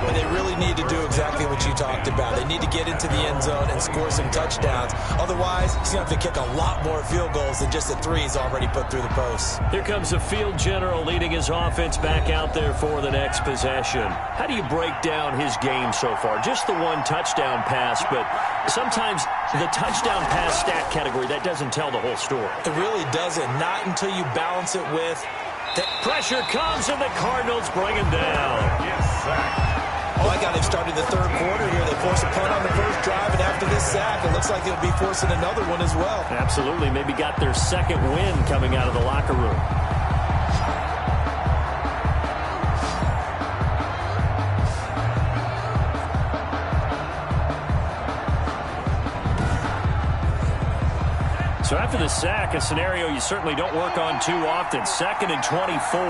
but they really need to do exactly what you talked about. They need to get into the end zone and score some touchdowns. Otherwise, he's going to have to kick a lot more field goals than just the 3 he's already put through the posts. Here comes the field general leading his offense back out there for the next possession. How do you break down his game so far? Just the 1 touchdown pass, but sometimes The touchdown pass stat category, that doesn't tell the whole story. It really doesn't. Not until you balance it with... The pressure comes, and the Cardinals bring him down. Yes, sack. Like how they've started the third quarter here. They force a punt on the first drive, and after this sack, it looks like they'll be forcing another one as well. Absolutely. Maybe got their second win coming out of the locker room. So after the sack, a scenario you certainly don't work on too often. 2nd and 24.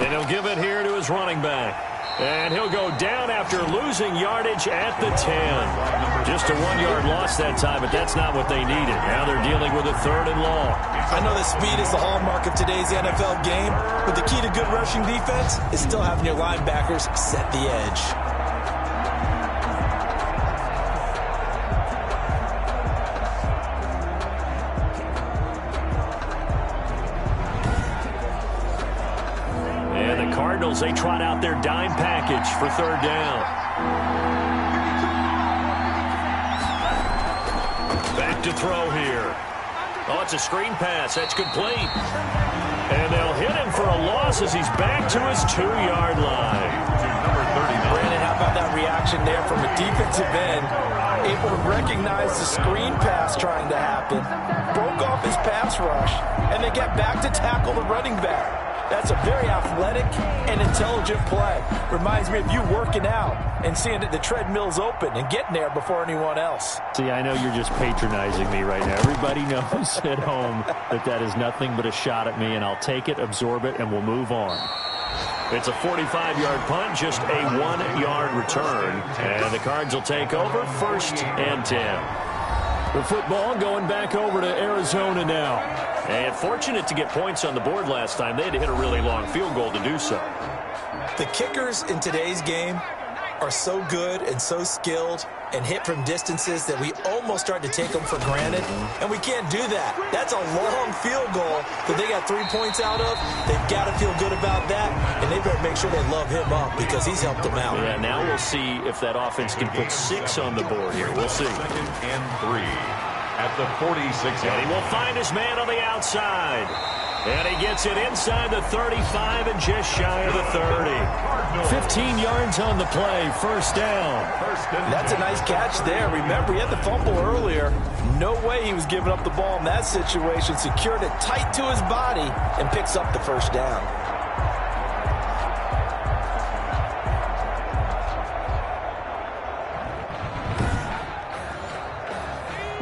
And he'll give it here to his running back. And he'll go down after losing yardage at the 10. Just a 1-yard loss that time, but that's not what they needed. Now they're dealing with a 3rd and long. I know that speed is the hallmark of today's NFL game, but the key to good rushing defense is still having your linebackers set the edge. They trot out their dime package for 3rd down. Back to throw here. Oh, it's a screen pass. That's complete. And they'll hit him for a loss as he's back to his 2-yard line. Brandon, how about that reaction there from a defensive end? Able to recognize the screen pass trying to happen. Broke off his pass rush, and they get back to tackle the running back. That's a very athletic and intelligent play. Reminds me of you working out and seeing that the treadmill's open and getting there before anyone else. See, I know you're just patronizing me right now. Everybody knows at home that is nothing but a shot at me, and I'll take it, absorb it, and we'll move on. It's a 45-yard punt, just a 1-yard return. And the Cards will take over 1st and 10. The football going back over to Arizona now. And fortunate to get points on the board last time. They had to hit a really long field goal to do so. The kickers in today's game are so good and so skilled and hit from distances that we almost start to take them for granted. And we can't do that. That's a long field goal that they got 3 points out of. They've got to feel good about that. And they better make sure they love him up because he's helped them out. Yeah, now we'll see if that offense can put 6 on the board here. We'll see. 2nd and 3 at the 46. And he will find his man on the outside. And he gets it inside the 35 and just shy of the 30. 15 yards on the play, 1st down. That's a nice catch there. Remember, he had the fumble earlier. No way he was giving up the ball in that situation. Secured it tight to his body and picks up the 1st down.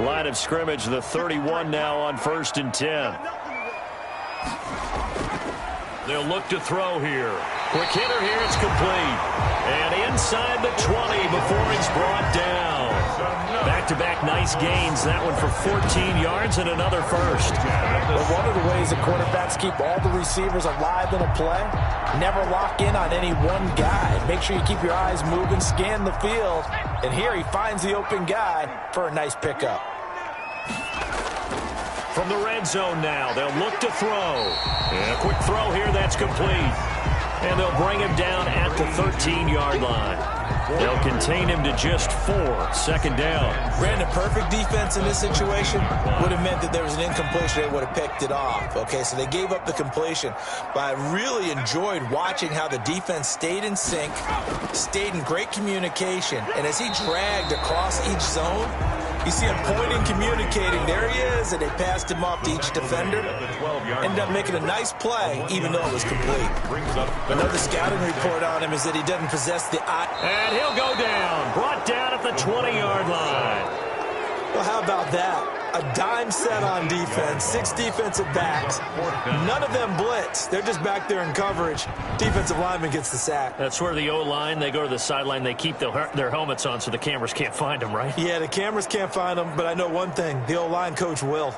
Line of scrimmage, the 31 now on 1st and 10. They'll look to throw here. Quick hitter here, it's complete. And inside the 20 before he's brought down. Back-to-back nice gains. That one for 14 yards and another 1st. Well, one of the ways that quarterbacks keep all the receivers alive in a play, never lock in on any one guy. Make sure you keep your eyes moving, scan the field. And here he finds the open guy for a nice pickup. From the red zone now, they'll look to throw. And a quick throw here, that's complete. And they'll bring him down at the 13-yard line. They'll contain him to just 4, 2nd down. Brandon, perfect defense in this situation would have meant that there was an incompletion. They would have picked it off. Okay, so they gave up the completion. But I really enjoyed watching how the defense stayed in sync, stayed in great communication. And as he dragged across each zone, you see him pointing, communicating. There he is, and they passed him off to each defender. Ended up making a nice play, even though it was complete. Another scouting report on him is that he doesn't possess the eye. And he'll go down. Brought down at the 20-yard line. Well, how about that? A dime set on defense, 6 defensive backs. None of them blitz. They're just back there in coverage. Defensive lineman gets the sack. That's where the O-line, they go to the sideline, they keep their helmets on so the cameras can't find them, right? Yeah, the cameras can't find them, but I know one thing. The O-line coach will.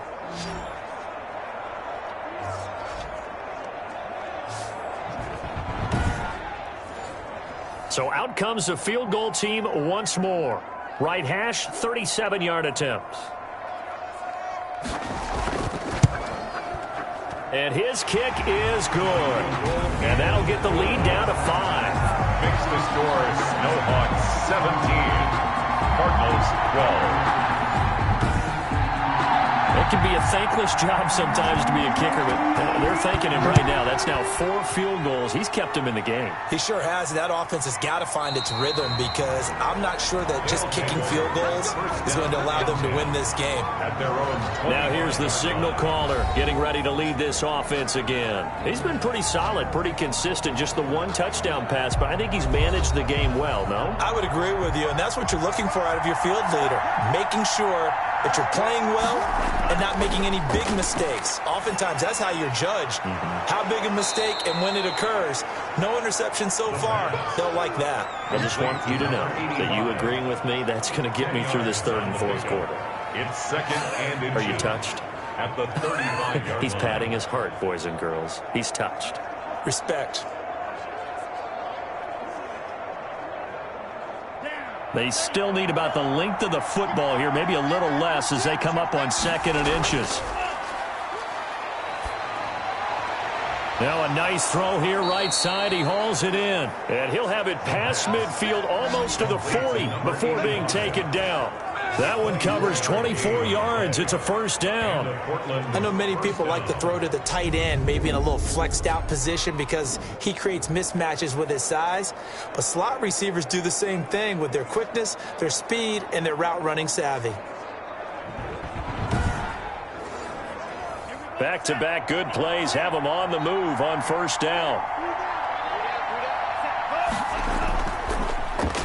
So out comes the field goal team once more. Right hash, 37-yard attempt. And his kick is good. And that'll get the lead down to 5. Makes the score Snwhks 17. Cardinals 12. It can be a thankless job sometimes to be a kicker, but they're thanking him right now. That's now 4 field goals. He's kept him in the game. He sure has, and that offense has got to find its rhythm because I'm not sure that just kicking field goals is going to allow them to win this game. Now here's the signal caller getting ready to lead this offense again. He's been pretty solid, pretty consistent, just the 1 touchdown pass, but I think he's managed the game well, no? I would agree with you, and that's what you're looking for out of your field leader, making sure that you're playing well and not making any big mistakes. Oftentimes, that's how you're judged. How big a mistake and when it occurs. No interception so far. They'll like that. I just want you to know that you agreeing with me, that's going to get me through this 3rd and 4th quarter. It's 2nd and inches. Are you touched? At the 35-yard He's line. patting his heart, boys and girls. He's touched. Respect. They still need about the length of the football here, maybe a little less as they come up on 2nd and inches. Now a nice throw here, right side. He hauls it in. And he'll have it past midfield, almost to the 40 before being taken down. That one covers 24 yards. It's a 1st down. I know many people like to throw to the tight end, maybe in a little flexed out position because he creates mismatches with his size. But slot receivers do the same thing with their quickness, their speed, and their route running savvy. Back-to-back good plays have him on the move on 1st down.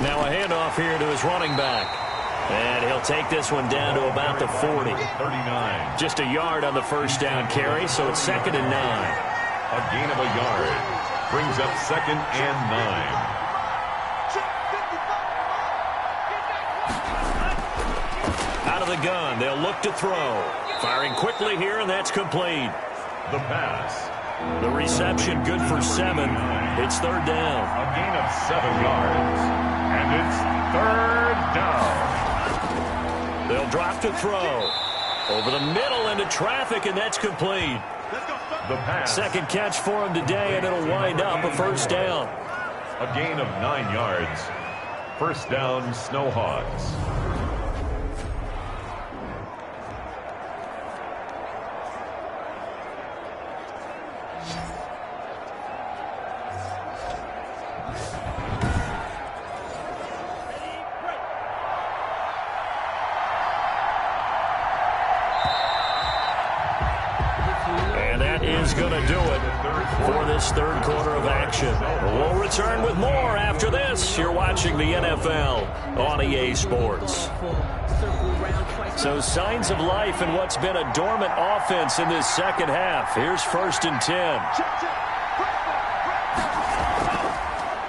Now a handoff here to his running back. And he'll take this one down to about the 40. 39. Just a yard on the 1st down carry, so it's 2nd and 9. A gain of a yard. Brings up 2nd and 9. Out of the gun, they'll look to throw. Firing quickly here, and that's complete. The pass. The reception good for 7. It's 3rd down. A gain of 7 yards. And it's 3rd down. They'll drop to throw. Over the middle into traffic, and that's complete. The pass. 2nd catch for him today, and it'll wind up a 1st down. A gain of 9 yards. 1st down, Snwhks. Going to do it for this 3rd quarter of action. We'll return with more after this. You're watching the NFL on EA Sports. So signs of life in what's been a dormant offense in this 2nd half. Here's 1st and 10.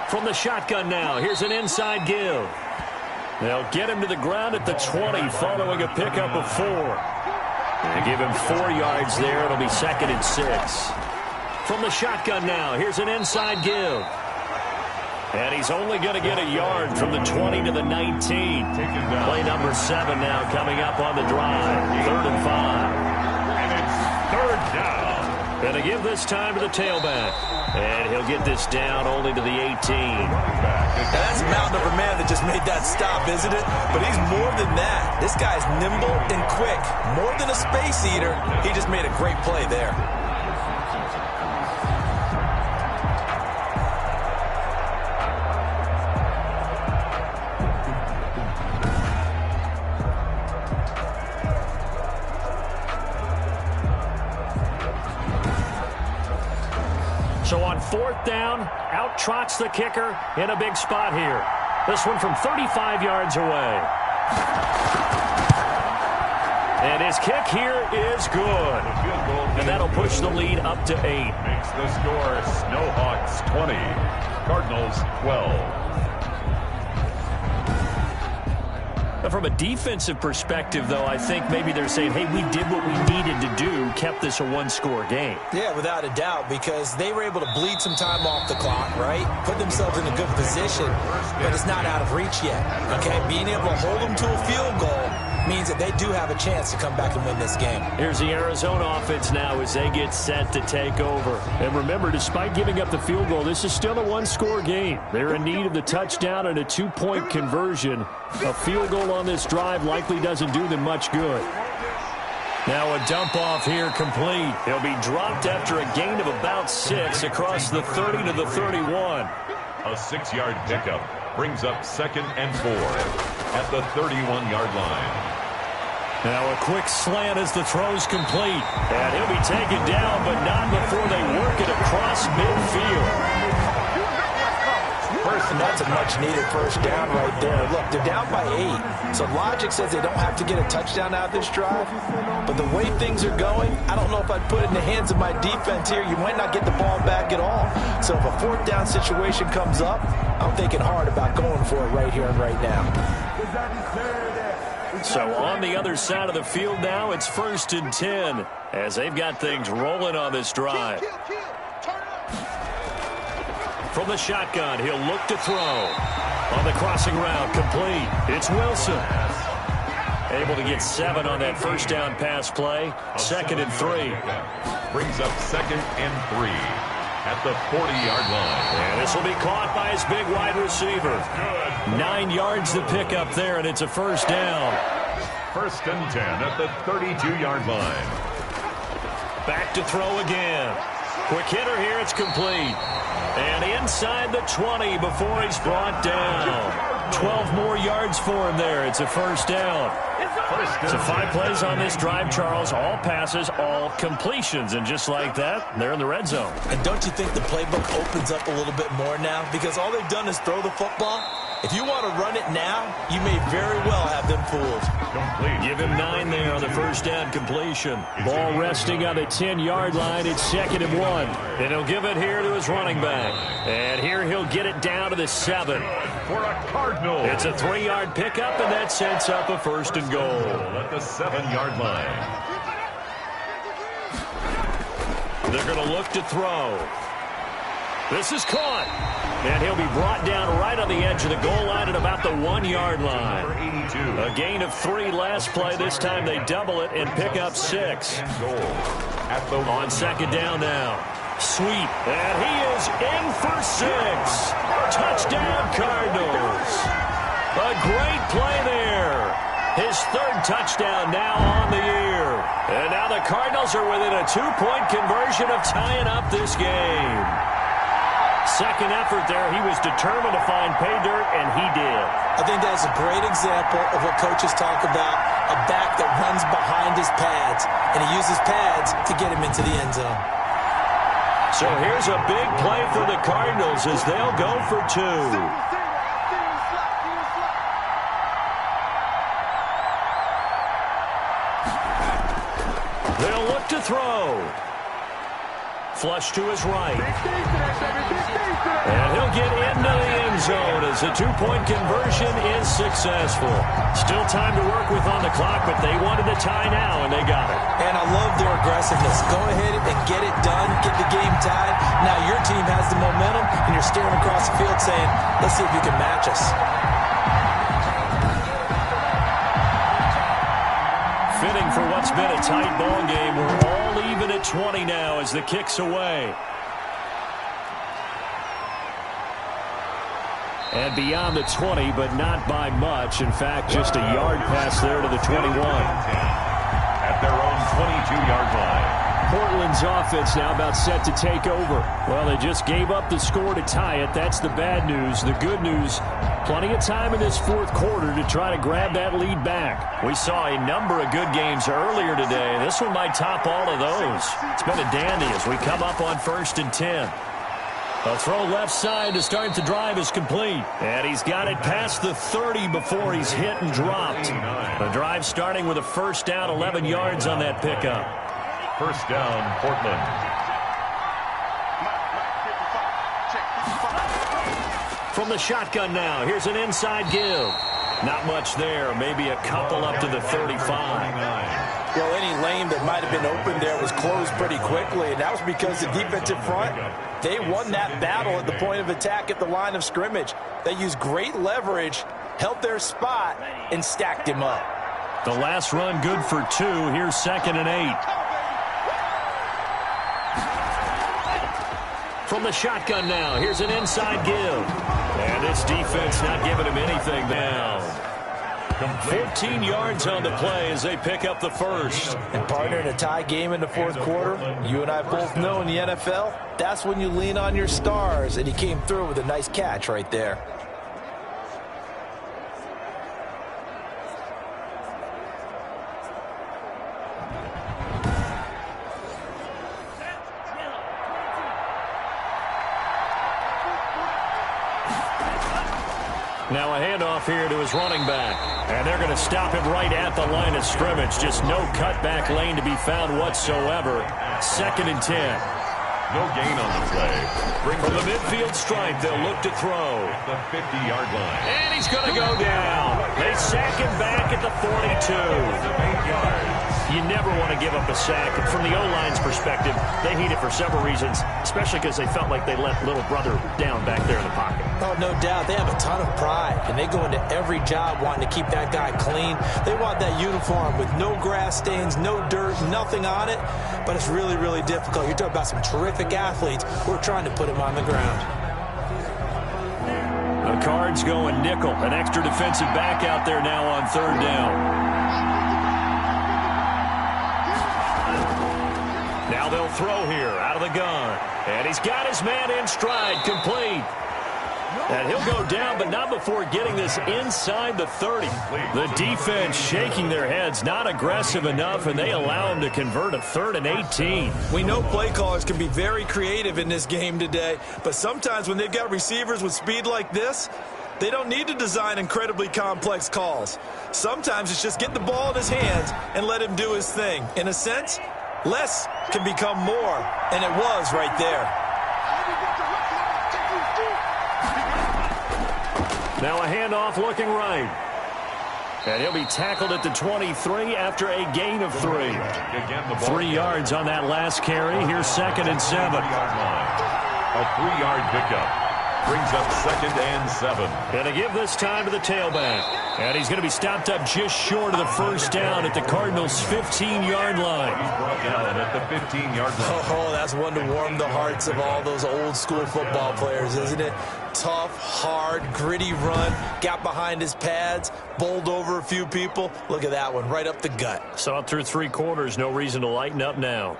From the shotgun now, here's an inside give. They'll get him to the ground at the 20 following a pickup of 4. They give him 4 yards there. It'll be 2nd and 6. From the shotgun now, here's an inside give. And he's only going to get a yard from the 20 to the 19. Play number 7 now coming up on the drive. 3rd and 5. And it's 3rd down. Going to give this time to the tailback. And he'll get this down only to the 18. Now that's a mountain of a man that just made that stop, isn't it? But he's more than that. This guy's nimble and quick. More than a space eater. He just made a great play there. So on 4th down, out trots the kicker in a big spot here. This one from 35 yards away. And his kick here is good. And that'll push the lead up to 8. Makes the score Snwhks 20, Cardinals 12. From a defensive perspective, though, I think maybe they're saying, hey, we did what we needed to do, kept this a 1-score game. Yeah, without a doubt, because they were able to bleed some time off the clock, right? Put themselves in a good position, but it's not out of reach yet, okay? Being able to hold them to a field goal means that they do have a chance to come back and win this game. Here's the Arizona offense now as they get set to take over. And remember, despite giving up the field goal, this is still a one-score game. They're in need of the touchdown and a two-point conversion. A field goal on this drive likely doesn't do them much good. Now a dump off here complete. He'll be dropped after a gain of about 6 across the 30 to the 31. A 6-yard pickup brings up 2nd and 4 at the 31-yard line. Now a quick slant as the throw's complete. And he'll be taken down, but not before they work it across midfield. And that's a much-needed first down right there. Look, they're down by 8. So logic says they don't have to get a touchdown out of this drive. But the way things are going, I don't know if I'd put it in the hands of my defense here. You might not get the ball back at all. So if a 4th down situation comes up, I'm thinking hard about going for it right here and right now. So on the other side of the field now, it's 1st and 10 as they've got things rolling on this drive. From the shotgun, he'll look to throw. On the crossing route, complete. It's Wilson. Able to get 7 on that first down pass play. 2nd and 3. Brings up 2nd and 3 at the 40-yard line. And this will be caught by his big wide receiver. 9 yards to pick up there, and it's a first down. 1st and 10 at the 32-yard line. Back to throw again. Quick hitter here, it's complete. And inside the 20 before he's brought down. 12 more yards for him there. It's a first down. So 5 plays on this drive, Charles. All passes, all completions. And just like that, they're in the red zone. And don't you think the playbook opens up a little bit more now? Because all they've done is throw the football. If you want to run it now, you may very well have them fooled. Complete. Give him 9 there on the first down completion. Ball resting on the 10-yard line. It's 2nd and 1. And he'll give it here to his running back. And here he'll get it down to the 7. For a Cardinal. It's a 3-yard pickup, and that sets up a 1st and goal. At the 7-yard line. They're going to look to throw. This is caught. And he'll be brought down right on the edge of the goal line at about the 1-yard line. A gain of 3 last play. This time they double it and pick up 6. On 2nd down now. Sweep. And he is in for 6. Touchdown, Cardinals. A great play there. His 3rd touchdown now on the year. And now the Cardinals are within a 2-point conversion of tying up this game. 2nd effort there. He was determined to find pay dirt, and he did. I think that's a great example of what coaches talk about, a back that runs behind his pads, and he uses pads to get him into the end zone. So here's a big play for the Cardinals as they'll go for 2. They'll look to throw. Flush to his right. And he'll get into the end zone as the 2-point conversion is successful. Still time to work with on the clock, but they wanted the tie now, and they got it. And I love their aggressiveness. Go ahead and get it done, get the game tied. Now your team has the momentum, and you're staring across the field saying, let's see if you can match us. Fitting for what's been a tight ball game. We're all even at 20 now as the kick's away. And beyond the 20, but not by much. In fact, just a yard pass there to the 21. At their own 22-yard line. Portland's offense now about set to take over. Well, they just gave up the score to tie it. That's the bad news. The good news, plenty of time in this 4th quarter to try to grab that lead back. We saw a number of good games earlier today. This one might top all of those. It's been a dandy as we come up on 1st and 10. A throw left side to start the drive is complete. And he's got it past the 30 before he's hit and dropped. The drive starting with a first down, 11 yards on that pickup. First down, Portland. From the shotgun now, here's an inside give. Not much there, maybe a couple up to the 35. Well, any lane that might have been open there was closed pretty quickly, and that was because the defensive front, they won that battle at the point of attack at the line of scrimmage. They used great leverage, held their spot, and stacked him up. The last run good for 2. Here's 2nd and 8. From the shotgun now, here's an inside give. And this defense not giving him anything now. 14 yards on the play as they pick up the first. And partner, in a tie game in the fourth quarter, you and I both know in the NFL, that's when you lean on your stars. And he came through with a nice catch right there. Now a handoff here to his running back. And they're going to stop him right at the line of scrimmage. Just no cutback lane to be found whatsoever. 2nd and 10. No gain on the play. From the midfield stripe, they'll look to throw. The 50-yard line. And he's going to go down. They sack him back at the 42. 8 yards. You never want to give up a sack. From the O-line's perspective, they hate it for several reasons, especially because they felt like they let little brother down back there in the pocket. Oh, no doubt. They have a ton of pride, and they go into every job wanting to keep that guy clean. They want that uniform with no grass stains, no dirt, nothing on it, but it's really, really difficult. You're talking about some terrific athletes who are trying to put him on the ground. The Cards going nickel. An extra defensive back out there now on 3rd down. Now they'll throw here out of the gun. And he's got his man in stride, complete. And he'll go down, but not before getting this inside the 30. The defense shaking their heads, not aggressive enough, and they allow him to convert a 3rd and 18. We know play callers can be very creative in this game today, but sometimes when they've got receivers with speed like this, they don't need to design incredibly complex calls. Sometimes it's just get the ball in his hands and let him do his thing. In a sense, less can become more, and it was right there. Now a handoff looking right. And he'll be tackled at the 23 after a gain of 3. 3 yards on that last carry. Here's 2nd and 7. A 3-yard pickup. Brings up 2nd and 7. Going to give this time to the tailback. And he's going to be stopped up just short of the first down at the Cardinals' 15-yard line. He's brought down at the 15-yard line. Oh, that's one to warm the hearts of all those old-school football players, isn't it? Tough, hard, gritty run. Got behind his pads, bowled over a few people. Look at that one, right up the gut. Saw it through 3 quarters. No reason to lighten up now.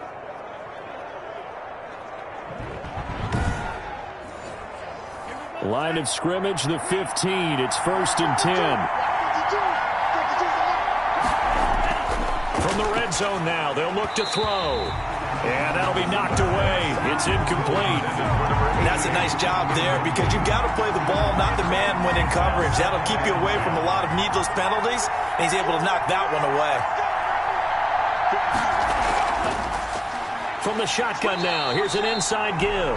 Line of scrimmage, the 15. It's 1st and 10. From the red zone now, they'll look to throw. And that'll be knocked away. It's incomplete. That's a nice job there because you've got to play the ball, not the man when in coverage. That'll keep you away from a lot of needless penalties, and he's able to knock that one away. From the shotgun now, here's an inside give.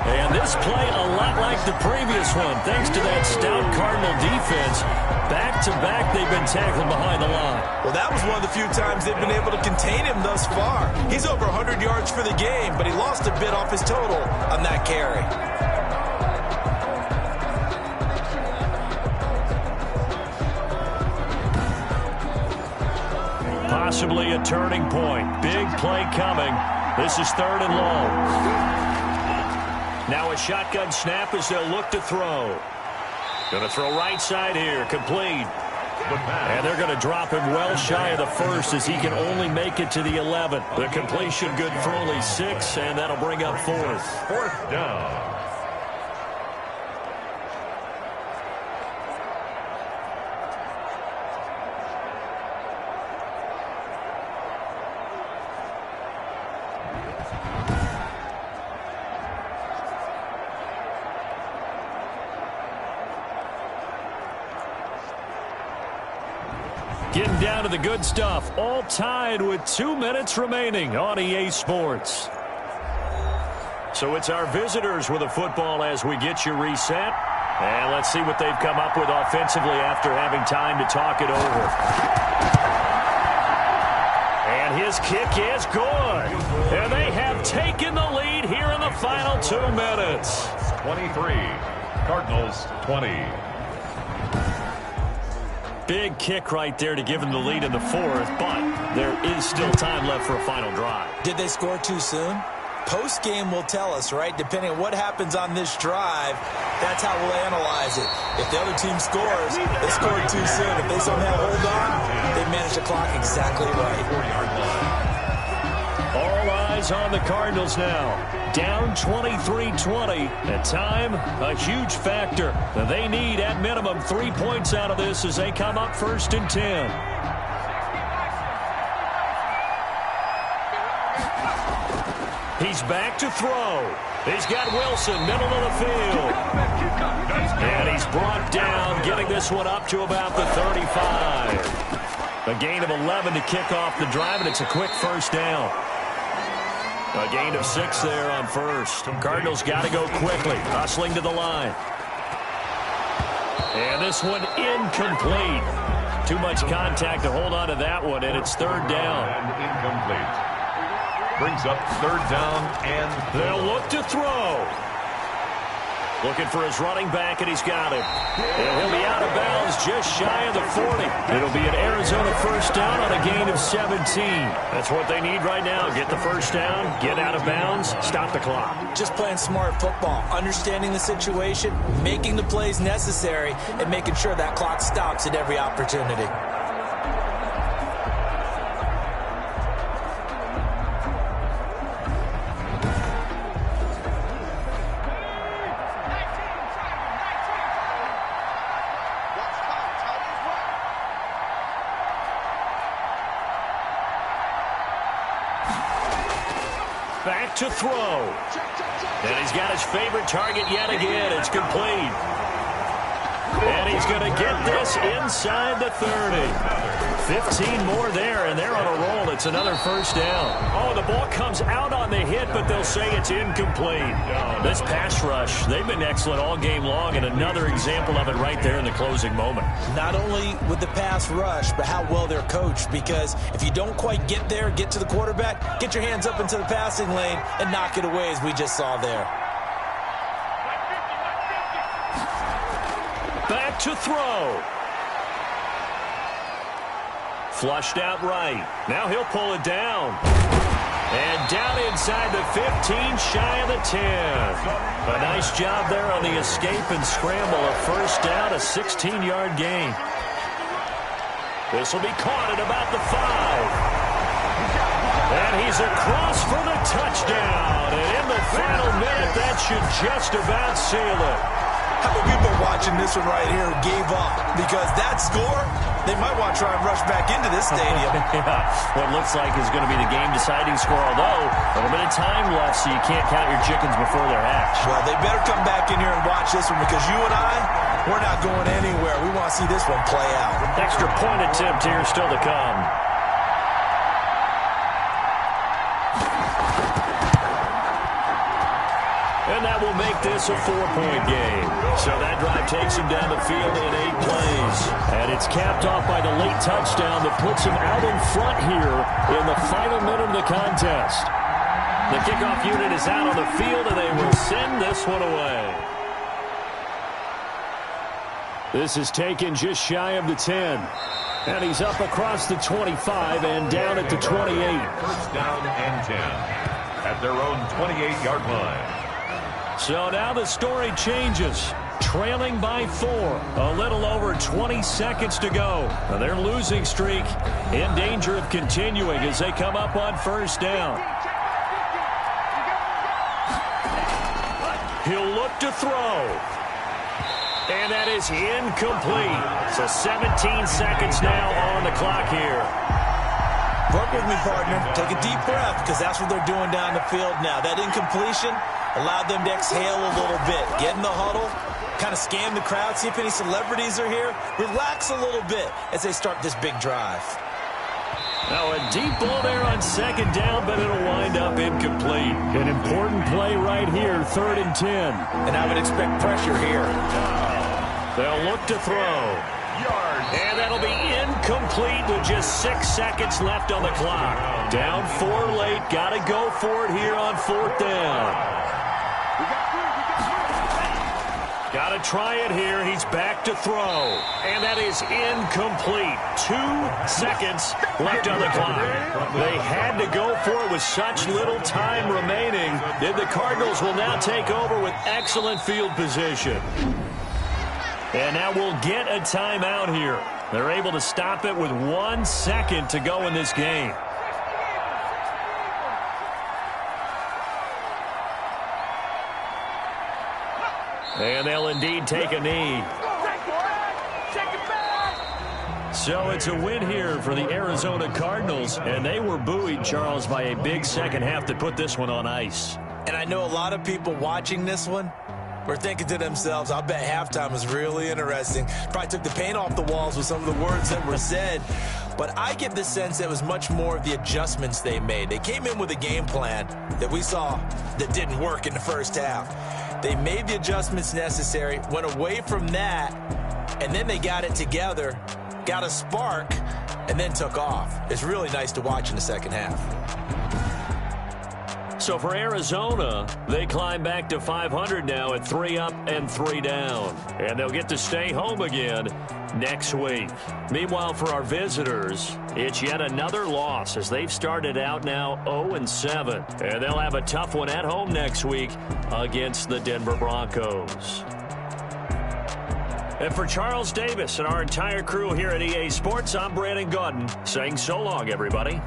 And this play a lot like the previous one, thanks to that stout Cardinal defense. Back-to-back, they've been tackled behind the line. Well, that was one of the few times they've been able to contain him thus far. He's over 100 yards for the game, but he lost a bit off his total on that carry. Possibly a turning point. Big play coming. This is 3rd and long. Now a shotgun snap as they'll look to throw. Going to throw right side here, complete. And they're going to drop him well shy of the 1st as he can only make it to the 11. The completion good for only 6, and that'll bring up 4th. 4th down. Getting down to the good stuff. All tied with 2 minutes remaining on EA Sports. So it's our visitors with the football as we get you reset. And let's see what they've come up with offensively after having time to talk it over. And his kick is good. And they have taken the lead here in the final 2 minutes. 23. Cardinals 20. Big kick right there to give them the lead in the fourth, but there is still time left for a final drive. Did they score too soon? Post-game will tell us, right? Depending on what happens on this drive, that's how we'll analyze it. If the other team scores, they scored too soon. If they somehow hold on, they manage the clock exactly right. All eyes on the Cardinals now. Down 23-20. At time, a huge factor. They need, at minimum, 3 points out of this as they come up 1st and 10. He's back to throw. He's got Wilson, middle of the field. And he's brought down, getting this one up to about the 35. A gain of 11 to kick off the drive, and it's a quick first down. A gain of 6 there on first. Cardinals got to go quickly, hustling to the line. And this one incomplete. Too much contact to hold on to that one, and it's 3rd down. And incomplete. Brings up 3rd down, and they'll look to throw. Looking for his running back, and he's got him. And he'll be out of bounds just shy of the 40. It'll be an Arizona first down on a gain of 17. That's what they need right now. Get the first down, get out of bounds, stop the clock. Just playing smart football, understanding the situation, making the plays necessary, and making sure that clock stops at every opportunity. Back to throw. And he's got his favorite target yet again. It's complete. And he's going to get this inside the 30. 15 more there, and they're on a roll. It's another first down. Oh, the ball comes out on the hit, but they'll say it's incomplete. This pass rush, they've been excellent all game long, and another example of it right there in the closing moment. Not only with the pass rush, but how well they're coached, because if you don't quite get there, get to the quarterback, get your hands up into the passing lane and knock it away, as we just saw there. Back to throw. Flushed out right. Now he'll pull it down. And down inside the 15, shy of the 10. A nice job there on the escape and scramble. A first down, a 16-yard gain. This will be caught at about the 5. And he's across for the touchdown. And in the final minute, that should just about seal it. How many people are watching this one right here who gave up? Because that score, they might want to try and rush back into this stadium. Yeah, what looks like is going to be the game-deciding score, although a little bit of time left, so you can't count your chickens before they're hatched. Well, they better come back in here and watch this one, because you and I, we're not going anywhere. We want to see this one play out. Extra point attempt here still to come. And that will make this a 4-point game. So that drive takes him down the field in 8 plays. And it's capped off by the late touchdown that puts him out in front here in the final minute of the contest. The kickoff unit is out on the field, and they will send this one away. This is taken just shy of the 10. And he's up across the 25 and down at the 28. First down and 10 at their own 28-yard line. So now the story changes. Trailing by 4. A little over 20 seconds to go. Their losing streak in danger of continuing as they come up on first down. He'll look to throw. And that is incomplete. So 17 seconds now on the clock here. Work with me, partner. Take a deep breath, because that's what they're doing down the field now. That incompletion allowed them to exhale a little bit. Get in the huddle, kind of scan the crowd, see if any celebrities are here. Relax a little bit as they start this big drive. Now a deep ball there on second down, but it'll wind up incomplete. An important play right here, 3rd and 10. And I would expect pressure here. They'll look to throw. And that'll be incomplete with just 6 seconds left on the clock. Down 4 late. Got to go for it here on 4th down. Got to try it here. He's back to throw. And that is incomplete. 2 seconds left on the clock. They had to go for it with such little time remaining. And the Cardinals will now take over with excellent field position. And now we'll get a timeout here. They're able to stop it with 1 second to go in this game. And they'll indeed take a knee. So it's a win here for the Arizona Cardinals, and they were buoyed, Charles, by a big second half that put this one on ice. And I know a lot of people watching this one were thinking to themselves, I bet halftime was really interesting. Probably took the paint off the walls with some of the words that were said. But I get the sense that it was much more of the adjustments they made. They came in with a game plan that we saw that didn't work in the first half. They made the adjustments necessary, went away from that, and then they got it together, got a spark, and then took off. It's really nice to watch in the second half. So for Arizona, they climb back to 500 now at 3 up and 3 down. And they'll get to stay home again next week. Meanwhile, for our visitors, it's yet another loss as they've started out now 0-7. And they'll have a tough one at home next week against the Denver Broncos. And for Charles Davis and our entire crew here at EA Sports, I'm Brandon Gaudin saying so long, everybody.